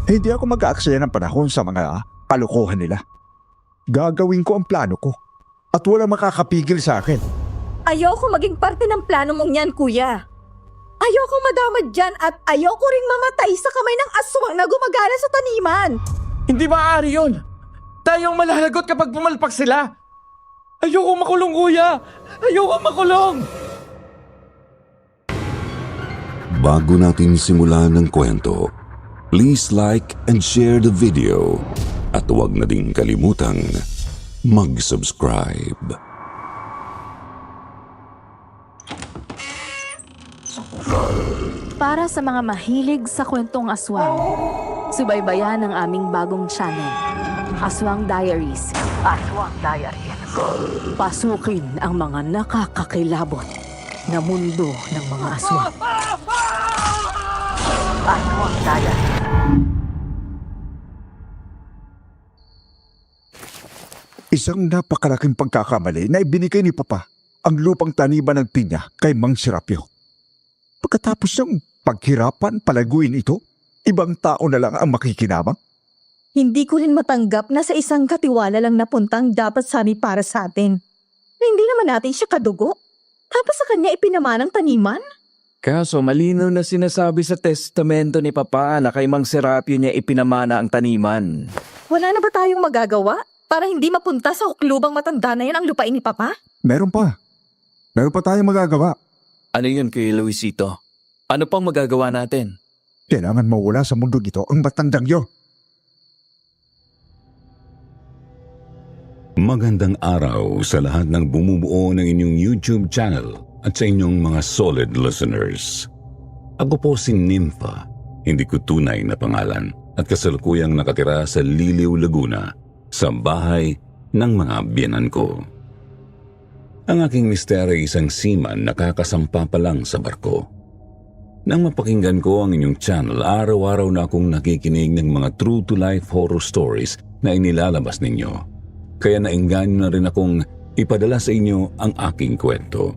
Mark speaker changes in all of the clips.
Speaker 1: Hindi ako mag-aaksaya ng panahon sa mga kalokohan nila. Gagawin ko ang plano ko at walang makakapigil sa akin.
Speaker 2: Ayoko maging parte ng plano mong yan, kuya. Ayoko madamad dyan at ayoko ring mamatay sa kamay ng aswang na gumagana sa taniman.
Speaker 3: Hindi maaari yun! Tayong malalagot kapag pumalpak sila! Ayoko makulong, kuya! Ayoko makulong!
Speaker 4: Bago natin simulan ng kwento, please like and share the video at huwag na ding kalimutang mag-subscribe.
Speaker 5: Para sa mga mahilig sa kwentong aswang, subaybayan ang aming bagong channel, Aswang Diaries. Aswang Diaries. Pasukin ang mga nakakakilabot na mundo ng mga aswang. Aswang Diaries.
Speaker 1: Isang napakalaking pagkakamali na ibinigay ni Papa ang lupang taniman ng pinya kay Mang Serapio. Pagkatapos ng paghirapan palaguin ito, ibang tao na lang ang makikinabang.
Speaker 2: Hindi ko rin matanggap na sa isang katiwala lang napuntang dapat sani para sa atin. Na hindi naman natin siya kadugo. Tapos sa kanya ipinamanang taniman?
Speaker 3: Kaso malinaw na sinasabi sa testamento ni Papa na kay Mang Serapio niya ipinamana ang taniman.
Speaker 2: Wala na ba tayong magagawa para hindi mapunta sa huklubang matanda na yan ang lupain ni Papa?
Speaker 1: Meron pa. Meron pa tayong magagawa.
Speaker 3: Ano yun, Kuya Luisito? Ano pang magagawa natin?
Speaker 1: Kailangan mawala sa mundo ito ang matandang yo.
Speaker 4: Magandang araw sa lahat ng bumubuo ng inyong YouTube channel at sa inyong mga solid listeners. Ako po si Nympha, hindi ko tunay na pangalan at kasalukuyang nakatira sa Liliw, Laguna, sa bahay ng mga biyenan ko. Ang aking mister ay isang seaman na kakasampa pa lang sa barko. Nang mapakinggan ko ang inyong channel, araw-araw na akong nakikinig ng mga true-to-life horror stories na inilalabas ninyo. Kaya naengganyo na rin akong ipadala sa inyo ang aking kwento.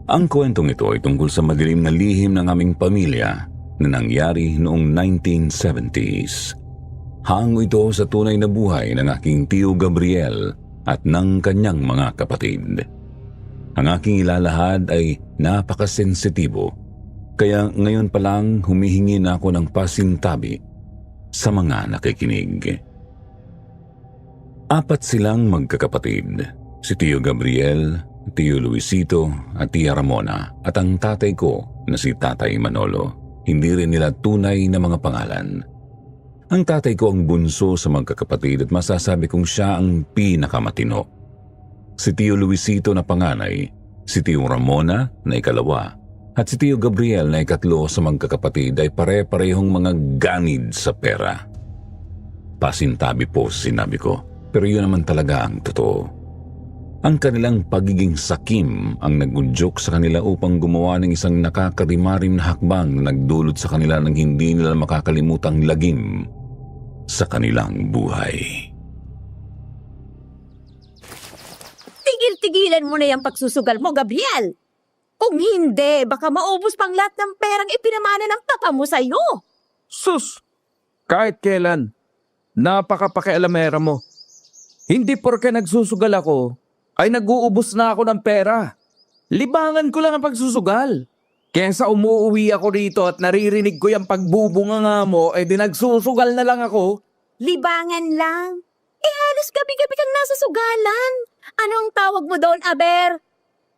Speaker 4: Ang kwentong ito ay tungkol sa madilim na lihim ng aming pamilya na nangyari noong 1970s. Hango ito sa tunay na buhay ng aking tiyo Gabriel at ng kanyang mga kapatid. Ang aking ilalahad ay napakasensitibo, kaya ngayon pa lang humihingi na ako ng pasintabi sa mga nakikinig. 4 silang magkakapatid, si Tio Gabriel, Tio Luisito at Tia Ramona at ang tatay ko na si Tatay Manolo. Hindi rin nila tunay na mga pangalan. Ang tatay ko ang bunso sa magkakapatid at masasabi kong siya ang pinakamatino. Si Tio Luisito na panganay, si Tio Ramona na ikalawa, at si Tio Gabriel na ikatlo sa magkakapatid ay pare-parehong mga ganid sa pera. Pasintabi po sinabi ko, pero yun naman talaga ang totoo. Ang kanilang pagiging sakim ang nagudyok sa kanila upang gumawa ng isang nakakarimarim na hakbang na nagdulot sa kanila ng hindi nila makakalimutang lagim sa kanilang buhay.
Speaker 2: Tigil-tigilan mo na yung pagsusugal mo, Gabriel. Kung hindi, baka maubos pang lahat ng perang ipinamana ng papa mo sa'yo.
Speaker 3: Sus! Kahit kailan, napakapakialamera mo. Hindi porke nagsusugal ako, ay nag-uubos na ako ng pera. Libangan ko lang ang pagsusugal. Kesa umuwi ako rito at naririnig ko yung pagbubunga nga mo, di nagsusugal na lang ako.
Speaker 2: Libangan lang. Halos gabi-gabi kang nasa sugalan. Anong tawag mo doon, Aber?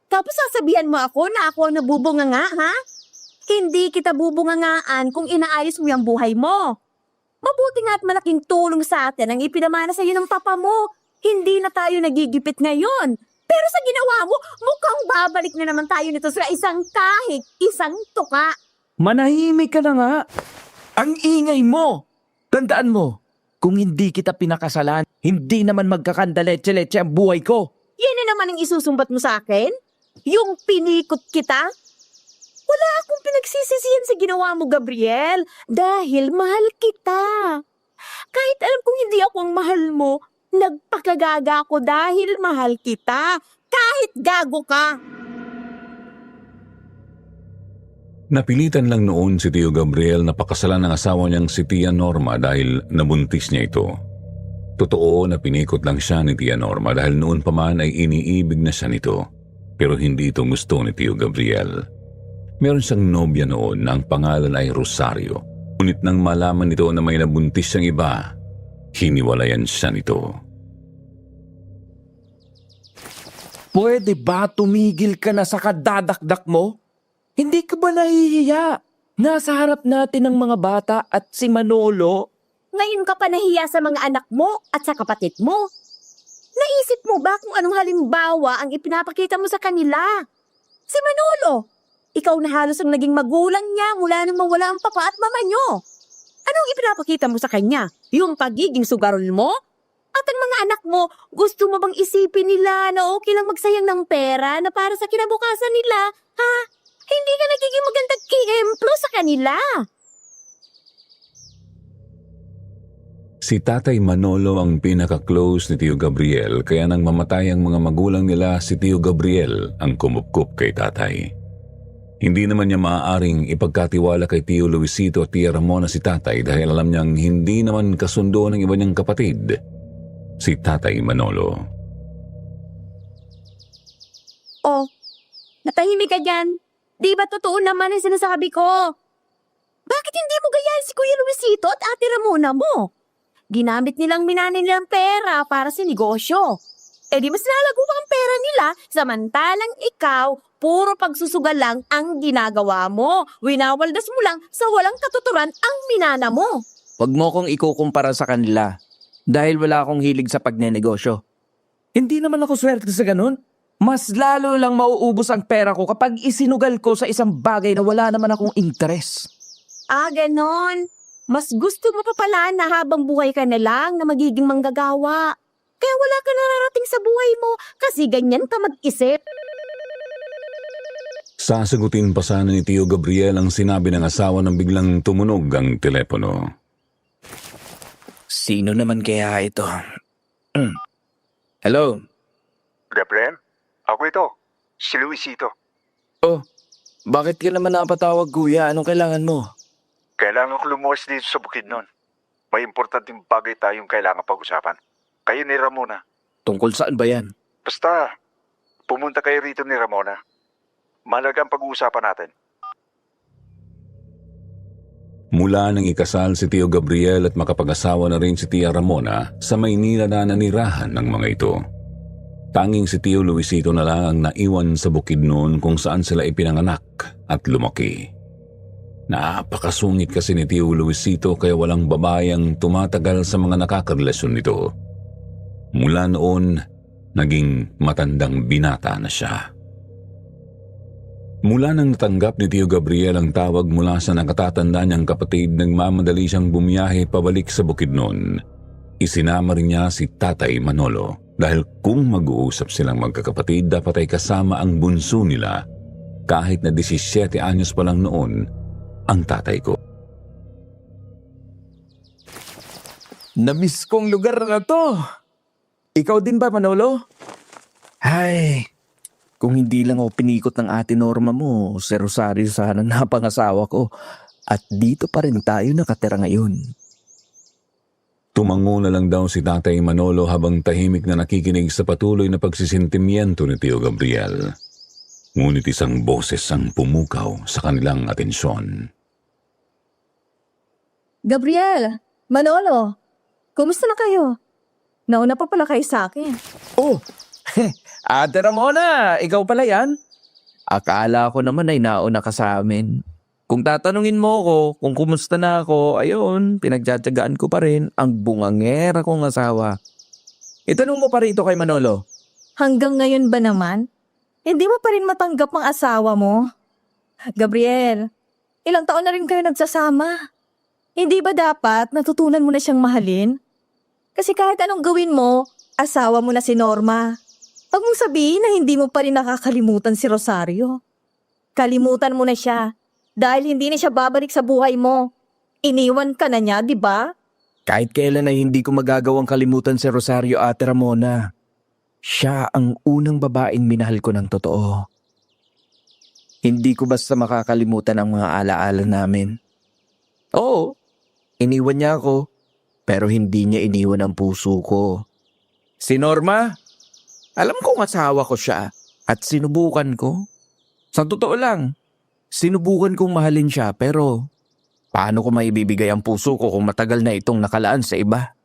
Speaker 2: Tapos sasabihan mo ako na ako ang nabubunga nga, ha? Hindi kita bubungangaan kung inaayos mo yung buhay mo. Mabuti nga at malaking tulong sa atin ang ipinamana sa iyo ng papa mo. Hindi na tayo nagigipit ngayon. Pero sa ginawa mo, mukhang babalik na naman tayo nito sa isang kahig, isang tuka.
Speaker 3: Manahimik ka na nga. Ang ingay mo. Tandaan mo, kung hindi kita pinakasalan, hindi naman magkakandaletse-letse ang buhay ko.
Speaker 2: Yan na naman ang isusumbat mo sa akin? Yung pinikot kita? Wala akong pinagsisisihan sa ginawa mo, Gabriel, dahil mahal kita. Kahit alam kong hindi ako ang mahal mo, nagpakagaga ako dahil mahal kita. Kahit gago ka.
Speaker 4: Napilitan lang noon si Tio Gabriel na pakasalan ng asawa niyang si Tia Norma dahil nabuntis niya ito. Totoo na pinikot lang siya ni Tia Norma dahil noon pa man ay iniibig na siya nito. Pero hindi ito gusto ni Tio Gabriel. Meron siyang nobya noon na ang pangalan ay Rosario. Ngunit nang malaman nito na may nabuntis siyang iba, hiniwalayan siya nito.
Speaker 3: Pwede ba tumigil ka na sa kadadakdak mo? Hindi ka ba nahihiya? Nasa harap natin ang mga bata at si Manolo.
Speaker 2: Ngayon ka pa nahiya sa mga anak mo at sa kapatid mo. Naisip mo ba kung anong halimbawa ang ipinapakita mo sa kanila? Si Manolo, ikaw na halos ang naging magulang niya mula nang mawala ang papa at mama niyo. Anong ipinapakita mo sa kanya? Yung pagiging sugarol mo? At ang mga anak mo, gusto mo bang isipin nila na okay lang magsayang ng pera na para sa kinabukasan nila? Ha? Hindi ka nagiging magandang kiemplo sa kanila.
Speaker 4: Si Tatay Manolo ang pinaka-close ni Tio Gabriel kaya nang mamatay ang mga magulang nila, si Tio Gabriel ang kumupkup kay Tatay. Hindi naman niya maaaring ipagkatiwala kay Tio Luisito at Tia Ramona si Tatay dahil alam niyang hindi naman kasundo ng iba niyang kapatid, si Tatay Manolo.
Speaker 2: Oh, natahimik ka dyan. Di ba totoo naman ang sinasabi ko? Bakit hindi mo gayahin si Kuya Luisito at Ate Ramona mo? Ginamit nilang minana nilang pera para sa negosyo. Eh di mas lalago pa ang pera nila, samantalang ikaw, puro pagsusugal lang ang ginagawa mo. Winawaldas mo lang sa walang katuturan ang minana mo.
Speaker 3: Huwag mo kong ikukumpara sa kanila dahil wala akong hilig sa pagnenegosyo. Hindi naman ako swerte sa ganun. Mas lalo lang mauubos ang pera ko kapag isinugal ko sa isang bagay na wala naman akong interes.
Speaker 2: Ah, ganon. Mas gusto mo pa pala na habang buhay ka na lang na magiging manggagawa. Kaya wala ka nararating sa buhay mo kasi ganyan ka mag-isip.
Speaker 4: Sasagutin pa sana ni Tio Gabriel ang sinabi ng asawa nang biglang tumunog ang telepono.
Speaker 3: Sino naman kaya ito? Hello?
Speaker 1: Gabriel, ako ito. Si Luisito.
Speaker 3: Oh, bakit ka naman napatawag, kuya? Anong kailangan mo?
Speaker 1: Kailangan ko lumuwas dito sa Bukidnon. May importanteng bagay tayong kailangan pag-usapan. Kayo ni Ramona.
Speaker 3: Tungkol saan ba yan?
Speaker 1: Basta, pumunta kayo rito ni Ramona. Mahalaga ang pag-uusapan natin.
Speaker 4: Mula nang ikasal si Tio Gabriel at makapag-asawa na rin si Tia Ramona, sa Maynila na nanirahan ng mga ito. Tanging si Tio Luisito na lang ang naiwan sa Bukidnon kung saan sila ipinanganak at lumaki. Napakasungit kasi ni Tio Luisito kaya walang babae ang tumatagal sa mga nakakarelasyon nito. Mula noon, naging matandang binata na siya. Mula nang natanggap ni Tio Gabriel ang tawag mula sa nakatatanda niyang kapatid, nagmamadali siyang bumiyahe pabalik sa Bukidnon. Isinama rin niya si Tatay Manolo dahil kung mag-uusap silang magkakapatid, dapat ay kasama ang bunso nila kahit na 17 anyos pa lang noon ang tatay ko.
Speaker 3: Namiss kong lugar na to. Ikaw din ba, Manolo? Ay, kung hindi lang ako pinikot ng Ate Norma mo, si Rosario sana napangasawa ko. At dito pa rin tayo nakatira ngayon.
Speaker 4: Tumango na lang daw si Tatay Manolo habang tahimik na nakikinig sa patuloy na pagsisentimiento ni Tio Gabriel. Ngunit isang boses ang pumukaw sa kanilang atensyon.
Speaker 2: Gabriel, Manolo, kumusta na kayo? Nauna pa pala kayo sa akin.
Speaker 3: Oh, Ate Ramona, ikaw pala yan? Akala ko naman ay nauna ka sa amin. Kung tatanungin mo ko kung kumusta na ako, ayun, pinagtsatsagaan ko pa rin ang bungangera kong asawa. Itanong mo pa rito kay Manolo.
Speaker 2: Hanggang ngayon ba naman? Hindi mo pa rin matanggap ang asawa mo? Gabriel, ilang taon na rin kayo nagsasama. Hindi ba dapat natutunan mo na siyang mahalin? Kasi kahit anong gawin mo, asawa mo na si Norma. Huwag mong sabihin na hindi mo pa rin nakakalimutan si Rosario. Kalimutan mo na siya dahil hindi na siya babalik sa buhay mo. Iniwan ka na niya, di ba?
Speaker 3: Kahit kailan ay hindi ko magagawang kalimutan si Rosario, Ate Ramona. Siya ang unang babaeng minahal ko ng totoo. Hindi ko basta makakalimutan ang mga alaala namin. Oo, iniwan niya ako, pero hindi niya iniwan ang puso ko. Si Norma, alam kong asawa ko siya at sinubukan ko. Sa totoo lang, sinubukan kong mahalin siya pero paano ko maibibigay ang puso ko kung matagal na itong nakalaan sa iba?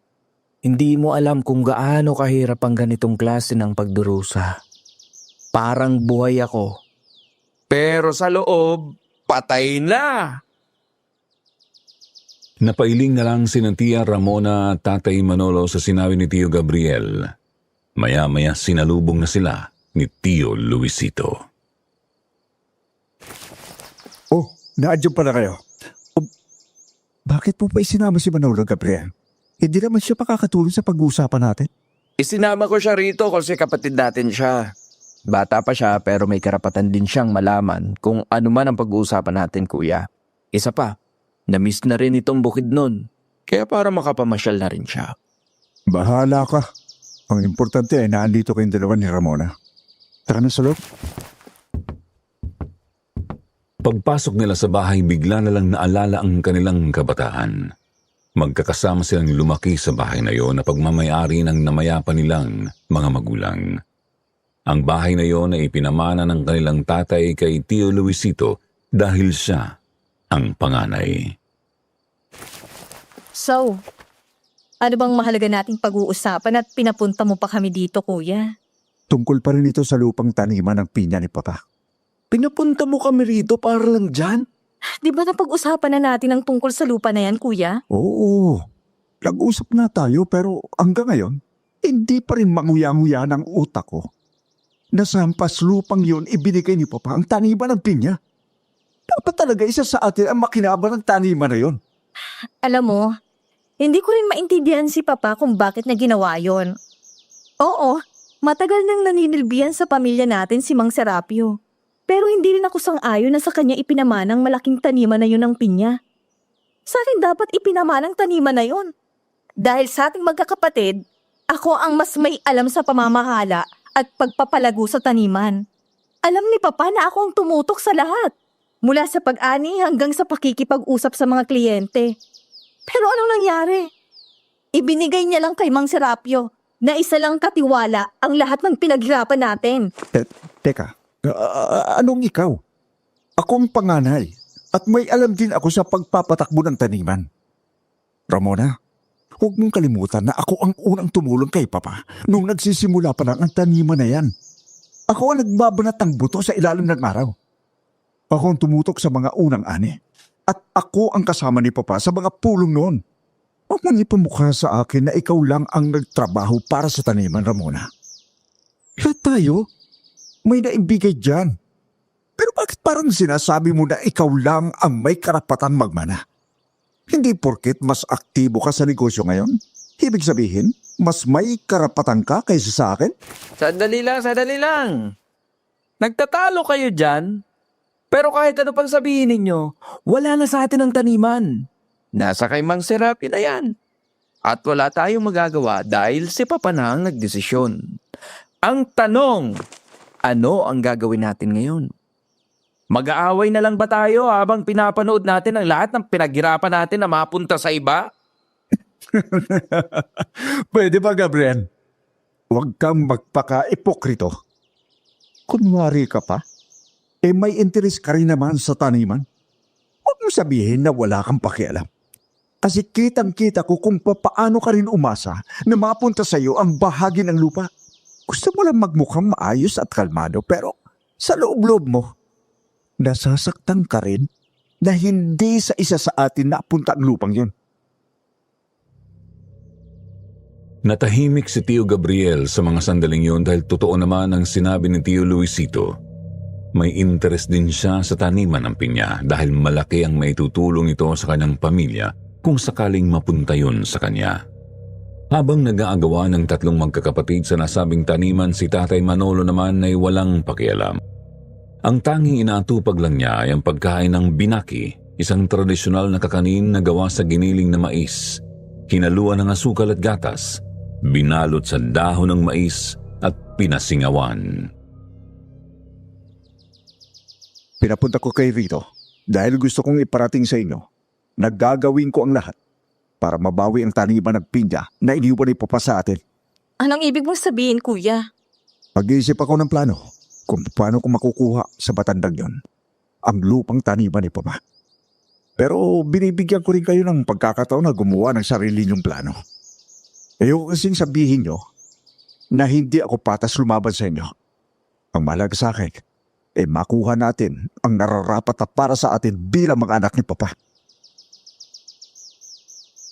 Speaker 3: Hindi mo alam kung gaano kahirap ang ganitong klase ng pagdurusa. Parang buhay ako. Pero sa loob, patay na.
Speaker 4: Napailing na lang si Tia Ramona at Tatay Manolo sa sinabi ni Tio Gabriel. Maya-maya sinalubong na sila ni Tio Luisito.
Speaker 1: Oh, naadyan pala kayo. Oh, bakit po pa isinama si Manolo, Gabriel? Hindi naman siya makakatulong sa pag-uusapan natin.
Speaker 3: Isinama ko siya rito kasi kapatid natin siya. Bata pa siya pero may karapatan din siyang malaman kung ano man ang pag-uusapan natin, kuya. Isa pa, na-miss na rin itong bukid nun. Kaya para makapamasyal na rin siya.
Speaker 1: Bahala ka. Ang importante ay naandito kayong dalawa ni Ramona. Tara na sa loob.
Speaker 4: Pagpasok nila sa bahay, bigla na lang naalala ang kanilang kabataan. Magkakasama silang lumaki sa bahay na yon na pagmamayari ng namayapan nilang mga magulang. Ang bahay na yon ay ipinamana ng kanilang tatay kay Tio Luisito dahil siya ang panganay.
Speaker 6: So, ano bang mahalaga nating pag-uusapan at pinapunta mo pa kami dito, kuya?
Speaker 1: Tungkol pa rin ito sa lupang taniman ng pinya ni Papa.
Speaker 3: Pinapunta mo kami rito para lang dyan?
Speaker 6: Di ba napag-usapan na natin ang tungkol sa lupa na yan, kuya?
Speaker 1: Oo, nag-usap na tayo pero hanggang ngayon, hindi pa rin manguya-nguya ng utak ko. Nasampas lupang yun, ibinigay ni Papa ang taniman ng pinya. Dapat talaga isa sa atin ang makinabang ng taniman na yun.
Speaker 6: Alam mo, hindi ko rin maintindihan si Papa kung bakit na ginawa yon. Oo, matagal nang naninilbihan sa pamilya natin si Mang Serapio. Pero hindi rin ako sang-ayon na sa kanya ipinamanang malaking taniman na yun ng pinya. Sa akin dapat ipinamanang taniman na yun. Dahil sa ating magkakapatid, ako ang mas may alam sa pamamahala at pagpapalago sa taniman. Alam ni Papa na ako ang tumutok sa lahat. Mula sa pag-ani hanggang sa pakikipag-usap sa mga kliyente. Pero anong nangyari? Ibinigay niya lang kay Mang Serapio na isa lang katiwala ang lahat ng pinaghirapan natin.
Speaker 1: Teka, anong ikaw? Ako ang panganay at may alam din ako sa pagpapatakbo ng taniman. Ramona, huwag mong kalimutan na ako ang unang tumulong kay Papa nung nagsisimula pa lang ang taniman na yan. Ako ang nagbabanat ng buto sa ilalim ng araw. Ako ang tumutok sa mga unang ani. At ako ang kasama ni Papa sa mga pulong noon. Huwag mong ipamukha sa akin na ikaw lang ang nagtrabaho para sa taniman, Ramona. Lahat tayo, may naibigay dyan. Pero bakit parang sinasabi mo na ikaw lang ang may karapatan magmana? Hindi porket mas aktibo ka sa negosyo ngayon? Ibig sabihin, mas may karapatan ka kaysa sa akin?
Speaker 3: Sandali lang. Nagtatalo kayo dyan? Pero kahit ano pang sabihin ninyo, wala na sa atin ang taniman. Nasa kay Mang Serapio na yan. At wala tayong magagawa dahil si Papa na ang nagdesisyon. Ang tanong, ano ang gagawin natin ngayon? Mag-aaway na lang ba tayo habang pinapanood natin ang lahat ng pinaghirapan natin na mapunta sa iba?
Speaker 1: Pwede ba, Gabriel? Huwag kang magpaka-ipokrito. Kunwari ka pa, may interes ka rin naman sa taniman. Huwag mo sabihin na wala kang pakialam. Kasi kitang-kita ko kung paano ka rin umasa na mapunta sa iyo ang bahagi ng lupa. Gusto mo lang magmukhang maayos at kalmado pero sa loob-loob mo, nasasaktan ka rin na hindi sa isa sa atin napunta ang lupang yun.
Speaker 4: Natahimik si Tio Gabriel sa mga sandaling yon dahil totoo naman ang sinabi ni Tio Luisito. May interes din siya sa taniman ng pinya dahil malaki ang maitutulong ito sa kanyang pamilya kung sakaling mapunta yun sa kanya. Habang nag-aagawa ng tatlong magkakapatid sa nasabing taniman, si Tatay Manolo naman ay walang pakialam. Ang tanging inaatupag lang niya ay ang pagkain ng binaki, isang tradisyonal na kakanin na gawa sa giniling na mais, hinaluan ng asukal at gatas, binalot sa dahon ng mais at pinasingawan.
Speaker 1: Pinapunta ko kay Rito dahil gusto kong iparating sa inyo na gagawin ko ang lahat para mabawi ang taniman ng pinya na iniwan ni Papa sa atin.
Speaker 6: Anong ibig mong sabihin, kuya?
Speaker 1: Mag-iisip ako ng plano kung paano ko makukuha sa matandang yon ang lupang taniman ni Papa. Pero binibigyan ko rin kayo ng pagkakataon na gumawa ng sarili niyong plano. Ayoko kasing sabihin nyo na hindi ako patas lumaban sa inyo. Ang mahalaga sa akin, makuha natin ang nararapat na para sa atin bilang mga anak ni Papa.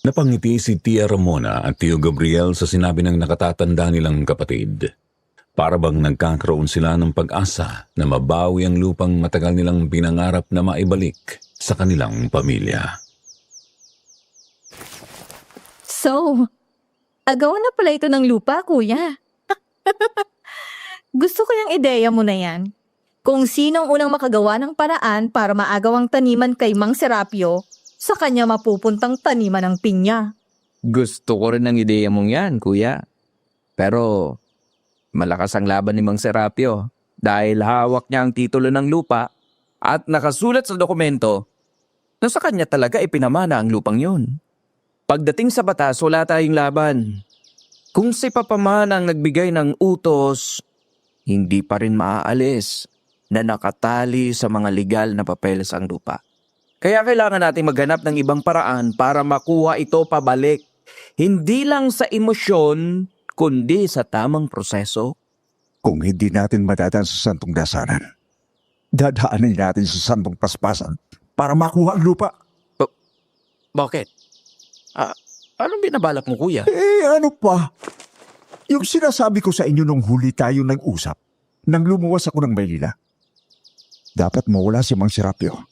Speaker 4: Napangiti si Tia Ramona at Tio Gabriel sa sinabi ng nakatatanda nilang kapatid. Para bang nagkakaroon sila ng pag-asa na mabawi ang lupang matagal nilang pinangarap na maibalik sa kanilang pamilya.
Speaker 6: So, agawan na pala ito ng lupa, kuya. Gusto ko yung ideya mo na yan. Kung sinong unang makagawa ng paraan para maagaw ang taniman kay Mang Serapio, sa kanya mapupuntang taniman ng pinya.
Speaker 3: Gusto ko rin ang ideya mong yan, kuya. Pero malakas ang laban ni Mang Serapio dahil hawak niya ang titulo ng lupa at nakasulat sa dokumento na sa kanya talaga ipinamana ang lupang yun. Pagdating sa batas, wala tayong laban. Kung si Papa man ang nagbigay ng utos, hindi pa rin maaalis na nakatali sa mga legal na papeles ang lupa. Kaya kailangan natin maghanap ng ibang paraan para makuha ito pabalik. Hindi lang sa emosyon, kundi sa tamang proseso.
Speaker 1: Kung hindi natin madadaan sa santong dasaran, dadaanin natin sa santong paspasan para makuha ang lupa.
Speaker 3: Bakit? Anong binabalak mo, kuya?
Speaker 1: Ano pa? Yung sinasabi ko sa inyo nung huli tayo nag-usap, nang lumuwas ako ng Maynila. Dapat mawala si Mang Serapio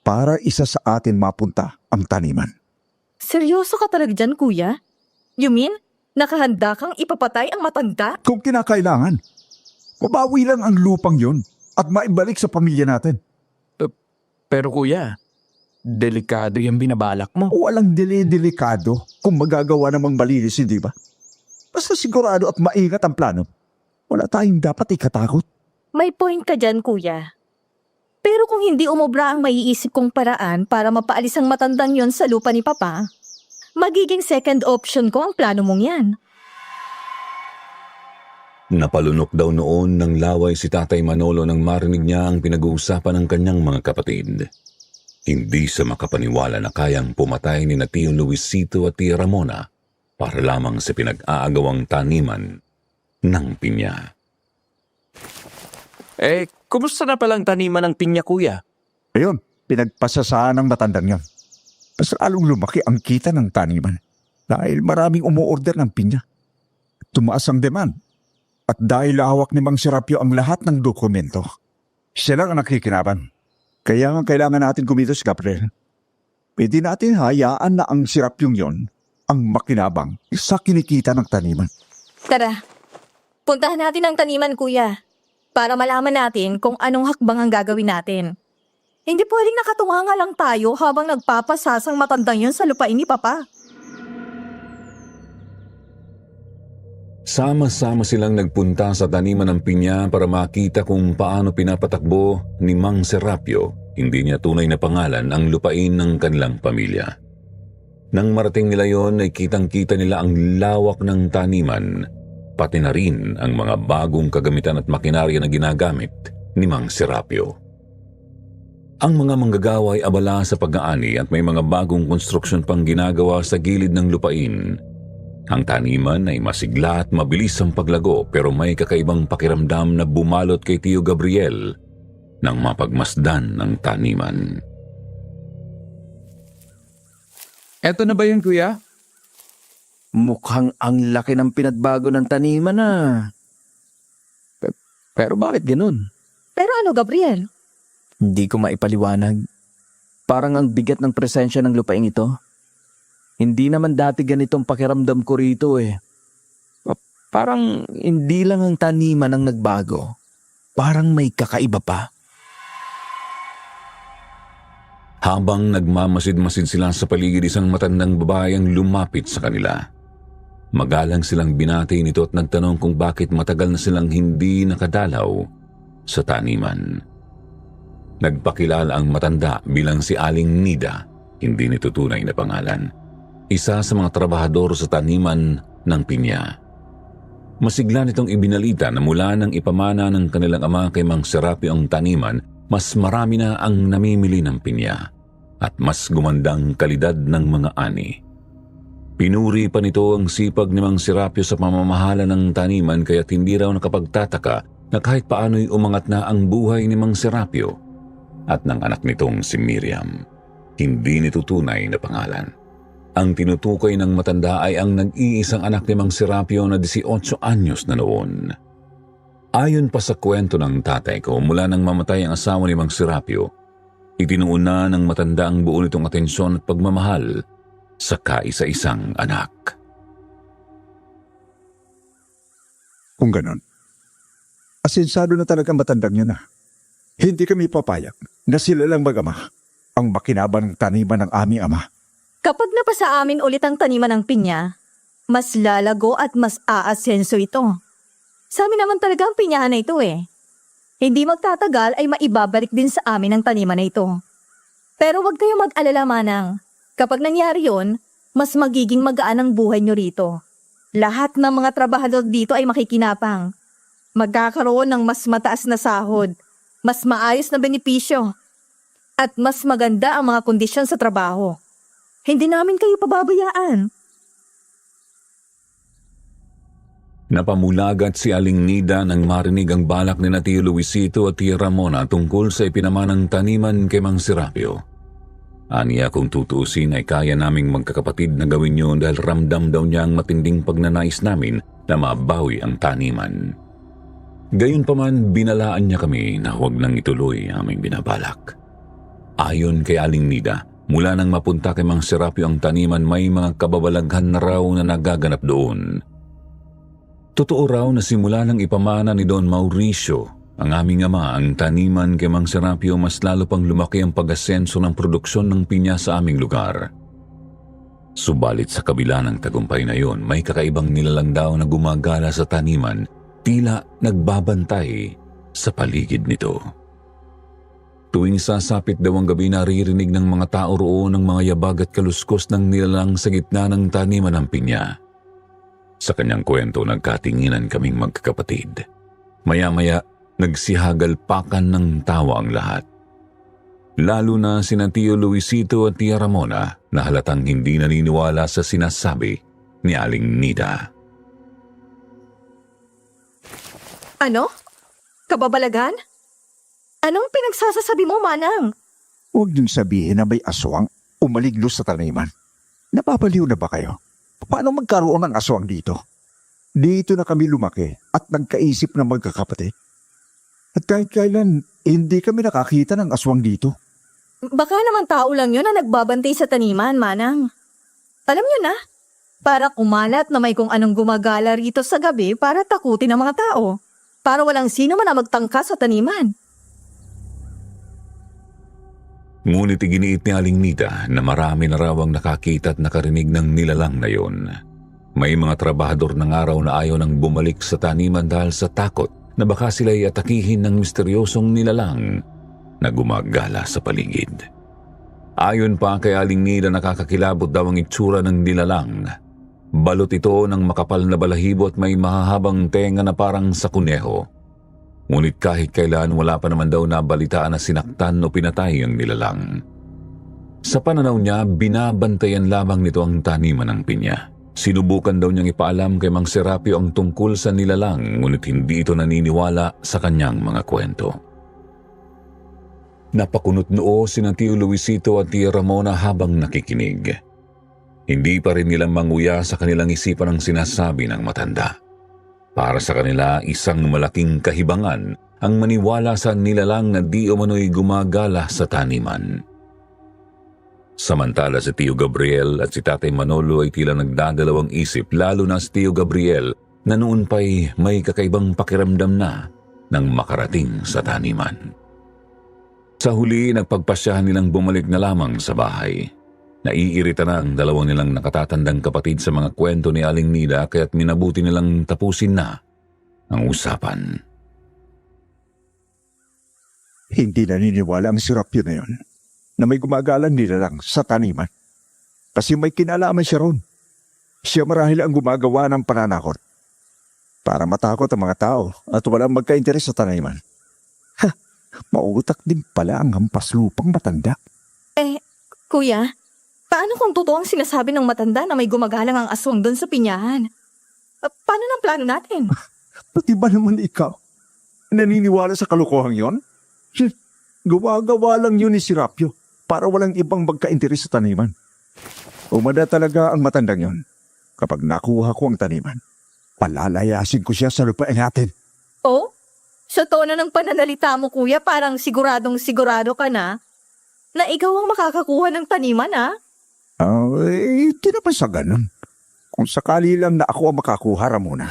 Speaker 1: para isa sa atin mapunta ang taniman.
Speaker 6: Seryoso ka talaga dyan, kuya? You mean, nakahanda kang ipapatay ang matanda?
Speaker 1: Kung kinakailangan, mabawi lang ang lupang yon at maibalik sa pamilya natin.
Speaker 3: Pero kuya, delikado yung binabalak mo.
Speaker 1: Walang delikado kung magagawa namang malinis, hindi ba? Basta sigurado at maingat ang plano. Wala tayong dapat ikatakot.
Speaker 6: May point ka dyan, kuya. Pero kung hindi umobra ang maiisip kong paraan para mapaalis ang matandang yon sa lupa ni Papa, magiging second option ko ang plano mong yan.
Speaker 4: Napalunok daw noon ng laway si Tatay Manolo nang marinig niya ang pinag-uusapan ng kanyang mga kapatid. Hindi sa makapaniwala na kayang pumatay ni Tio Luisito at Tia Ramona para lamang sa pinag-aagawang taniman ng pinya.
Speaker 3: Kumusta na palang taniman ng pinya, kuya?
Speaker 1: Ayun, pinagpasasaan ng matandang yan. Mas lalong lumaki ang kita ng taniman dahil maraming umuorder ng pinya. Tumaas ang demand at dahil hawak ni Mang Serapio ang lahat ng dokumento. Siya lang ang nakikinaban. Kaya nga kailangan natin kumitos, Gabriel. Pwede natin hayaan na ang Serapiong yon ang makinabang sa kinikita ng taniman.
Speaker 6: Tara, puntahan natin ang taniman, kuya, para malaman natin kung anong hakbang ang gagawin natin. Hindi pwedeng nakatunganga lang tayo habang nagpapasasang matandang yun sa lupain ni Papa.
Speaker 4: Sama-sama silang nagpunta sa taniman ng pinya para makita kung paano pinapatakbo ni Mang Serapio, hindi niya tunay na pangalan, ang lupain ng kanilang pamilya. Nang marating nila yon ay kitang-kita nila ang lawak ng taniman, pati na rin ang mga bagong kagamitan at makinarya na ginagamit ni Mang Serapio. Ang mga manggagawa ay abala sa pag-aani at may mga bagong konstruksyon pang ginagawa sa gilid ng lupain. Ang taniman ay masigla at mabilis ang paglago pero may kakaibang pakiramdam na bumalot kay Tio Gabriel nang mapagmasdan ng taniman.
Speaker 3: Eto na ba yun, kuya? Mukhang ang laki ng pinagbago ng taniman na. Pero bakit ganun?
Speaker 6: Pero ano, Gabriel?
Speaker 3: Hindi ko maipaliwanag. Parang ang bigat ng presensya ng lupaing ito. Hindi naman dati ganitong pakiramdam ko rito eh. Parang hindi lang ang taniman ang nagbago. Parang may kakaiba pa.
Speaker 4: Habang nagmamasid-masid sila sa paligid, isang matandang babae ang lumapit sa kanila. Magalang silang binati nito at nagtanong kung bakit matagal na silang hindi nakadalaw sa taniman. nagpakilala ang matanda bilang si Aling Nida, hindi nito tunay na pangalan. Isa sa mga trabahador sa taniman ng pinya. Masigla nitong ibinalita na mula nang ipamana ng kanilang ama kay Mang Serapio ang taniman, mas marami na ang namimili ng pinya at mas gumandang kalidad ng mga ani. Pinuri pa nito ang sipag ni Mang Serapio sa pamamahala ng taniman kaya't hindi raw nakapagtataka na kahit paano'y umangat na ang buhay ni Mang Serapio at ng anak nitong si Miriam. Hindi nito tunay na pangalan. Ang tinutukoy ng matanda ay ang nag-iisang anak ni Mang Serapio na 18 anyos na noon. Ayon pa sa kwento ng tatay ko, mula nang mamatay ang asawa ni Mang Serapio, itinuon na ng matanda ang buo nitong atensyon at pagmamahal sa kaisa-isang anak.
Speaker 1: Kung ganon, asensado na talaga matandang niya na. Hindi kami papayag na sila lang mag-ama ang makinabang ng taniman ng aming ama.
Speaker 6: Kapag napasa amin ulit ang taniman ng pinya, mas lalago at mas aasenso ito. Sa amin naman talaga ang pinyahan na ito eh. Hindi magtatagal ay maibabalik din sa amin ang taniman na ito. Pero huwag kayo mag-alala, Manang. Kapag nangyari yon, mas magiging magaan ang buhay nyo rito. Lahat ng mga trabahador dito ay makikinapang. Magkakaroon ng mas mataas na sahod, mas maayos na benepisyo, at mas maganda ang mga kondisyon sa trabaho. Hindi namin kayo pababayaan.
Speaker 4: Napamulagat si Aling Nida nang marinig ang balak ni na Tio Luisito at Tia Ramona tungkol sa ipinamanang taniman kay Mang Serapio. Aniya kung tutuusin ay kaya naming magkakapatid na gawin yun dahil ramdam daw niya ang matinding pagnanais namin na mabawi ang taniman. Gayunpaman, binalaan niya kami na huwag nang ituloy ang aming binabalak. Ayon kay Aling Nida, mula nang mapunta kay Mang Serapio ang taniman, may mga kababalaghan na raw na nagaganap doon. Totoo raw na simula nang ipamana ni Don Mauricio, ang aming ama, ang taniman kay Mang Serapio, mas lalo pang lumaki ang pag-asenso ng produksyon ng pinya sa aming lugar. Subalit sa kabila ng tagumpay na yon, may kakaibang nilalang daw na gumagala sa taniman, tila nagbabantay sa paligid nito. Tuwing sasapit daw ang gabi, naririnig ng mga tao roon ng mga yabag at kaluskos ng nilalang sa gitna ng taniman ng pinya. Sa kanyang kwento, nagkatinginan kaming magkakapatid. Maya-maya, nagsihagalpakan ng tawa ang lahat. Lalo na sina Tio Luisito at Tia Ramona na halatang hindi naniniwala sa sinasabi ni Aling Nida.
Speaker 6: Ano? Kababalagan? Anong pinagsasasabi mo, Manang?
Speaker 1: Huwag niyong sabihin na may aswang umaliglo sa taniman. Napapaliw na ba kayo? Paano magkaroon ng aswang dito? Dito na kami lumaki at nagkaisip na magkakapatid. At kahit kailan, hindi kami nakakita ng aswang dito.
Speaker 6: Baka naman tao lang yun na nagbabantay sa taniman, Manang. Alam niyo na, para kumalat na may kung anong gumagala rito sa gabi para takutin ang mga tao. Para walang sino man na magtangka sa taniman.
Speaker 4: Ngunit iginiit ni Aling Nida na marami na raw ang nakakita at nakarinig ng nilalang na yon. May mga trabahador ng araw na ayaw nang bumalik sa taniman dahil sa takot na baka sila'y atakihin ng misteryosong nilalang na gumagala sa paligid. Ayon pa kay Aling Nida, nakakakilabot daw ang itsura ng nilalang. Balot ito ng makapal na balahibo at may mahahabang tenga na parang sa kuneho. Ngunit kahit kailan, wala pa naman daw nabalitaan na sinaktan o pinatay ang nilalang. Sa pananaw niya, binabantayan lamang nito ang taniman ng pinya. Sinubukan daw niyang ipaalam kay Mang Serapio ang tungkol sa nilalang, ngunit hindi ito naniniwala sa kanyang mga kwento. Napakunot noo sina Tio Luisito at Tia Ramona habang nakikinig. Hindi pa rin nila manguya sa kanilang isipan ang sinasabi ng matanda. Para sa kanila, isang malaking kahibangan ang maniwala sa nilalang na di umano'y gumagala sa taniman. Samantala si Tio Gabriel at si Tatay Manolo ay tila nagdadalawang isip, lalo na si Tio Gabriel na noon pa'y may kakaibang pakiramdam na nang makarating sa taniman. Sa huli, nagpagpasyahan nilang bumalik na lamang sa bahay. Naiirita na ang dalawang nilang nakatatandang kapatid sa mga kwento ni Aling Nida, kaya't minabuti nilang tapusin na ang usapan.
Speaker 1: Hindi naniniwala ang Serapio na yun na may gumagalang nilalang sa taniman. Kasi may kinalaman siya ron. Siya marahil ang gumagawa ng pananakot para matakot ang mga tao at walang magka-interes sa taniman. Ha, mautak din pala ang hampas lupang matanda.
Speaker 6: Kuya, paano kung totoo ang sinasabi ng matanda na may gumagalang ang aswang doon sa pinyahan? Paano ng plano natin?
Speaker 1: Pati ba naman ikaw? Naniniwala sa kalokohang yon? Gawa-gawa lang yun ni Serapio para walang ibang magka-interes sa taniman. Umanda talaga ang matandang yon. Kapag nakuha ko ang taniman, palalayasin ko siya sa lupain natin.
Speaker 6: Oh? Sa tono ng pananalita mo, kuya, parang siguradong sigurado ka na ikaw ang makakakuha ng taniman, ah?
Speaker 1: Hindi naman sa ganun. Kung sakali lang na ako ang makakuha, Ramona.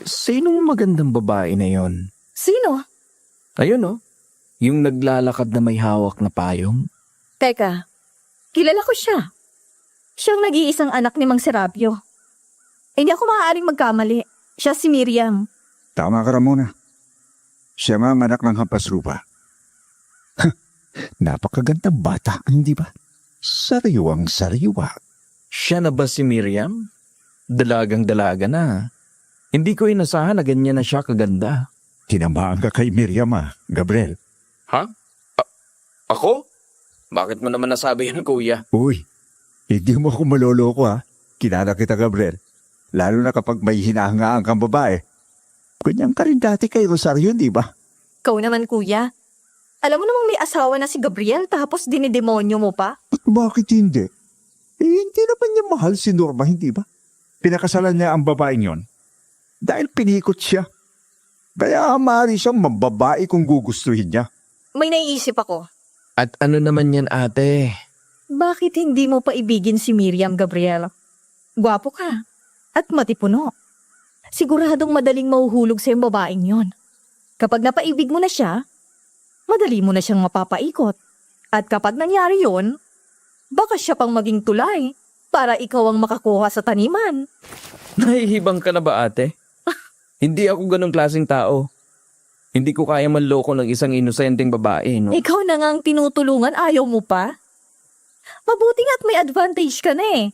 Speaker 3: Sinong magandang babae na yon?
Speaker 6: Sino?
Speaker 3: Ayun oh, yung naglalakad na may hawak na payong.
Speaker 6: Teka, kilala ko siya. Siyang nag-iisang anak ni Mang Serapio. Hindi ako maaaring magkamali. Siya si Miriam.
Speaker 1: Tama ka, Ramona. Siya nga ang anak ng hampas lupa. Napakagandang bata, hindi ba? Sariwang sariwa.
Speaker 3: Siya na ba si Miriam? Dalagang-dalaga na. Hindi ko inasahan na ganyan na siya kaganda.
Speaker 1: Tinamaan ka kay Miriam, Gabriel.
Speaker 3: Ha? Ako? Bakit mo naman nasabi yan, kuya?
Speaker 1: Uy, hindi mo ako maloloko, Kilala kita, Gabriel. Lalo na kapag may hinahangaan kang babae. Ganyan ka rin dati kay Rosario, di ba?
Speaker 6: Ikaw naman, kuya. Alam mo namang may asawa na si Gabriel tapos dinidemonyo mo pa?
Speaker 1: At bakit hindi? Hindi naman niya mahal si Norma, hindi ba? Pinakasalan niya ang babaeng yon dahil pinikot siya. Kaya maaari siyang mambabae kung gugustuhin niya.
Speaker 6: May naiisip ako.
Speaker 3: At ano naman yan, ate?
Speaker 6: Bakit hindi mo pa ibigin si Miriam, Gabriel? Gwapo ka. At matipuno. Siguradong madaling mahuhulog sa yung babaeng yon. Kapag napaibig mo na siya, madali mo na siyang mapapaikot. At kapag nangyari yon, baka siya pang maging tulay para ikaw ang makakuha sa taniman.
Speaker 3: Nahihibang ka na ba, ate? Hindi ako ganong klaseng tao. Hindi ko kaya manloko ng isang inosenteng babae, no?
Speaker 6: Ikaw na nga ang tinutulungan, ayaw mo pa? Mabuti nga't may advantage ka na eh.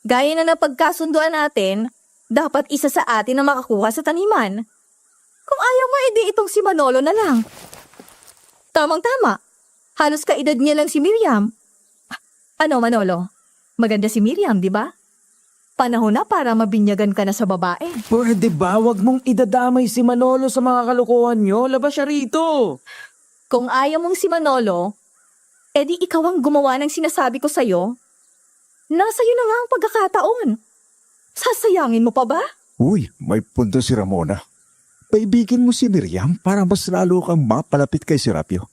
Speaker 6: Gaya na napagkasunduan natin, dapat isa sa atin na makakuha sa taniman. Kung ayaw mo, edi itong si Manolo na lang. Tamang-tama. Halos kaedad niya lang si Miriam. Ano, Manolo? Maganda si Miriam, di ba? Panahon na para mabinyagan ka na sa babae.
Speaker 3: Pwede ba wag mong idadamay si Manolo sa mga kalokohan nyo? Labas siya rito.
Speaker 6: Kung ayaw mong si Manolo, edi ikaw ang gumawa ng sinasabi ko sa'yo. Nasa iyo na nga ang pagkakataon. Sasayangin mo pa ba?
Speaker 1: Uy, may punto si Ramona. Paibigin mo si Miriam para mas lalo kang mapalapit kay Serapio.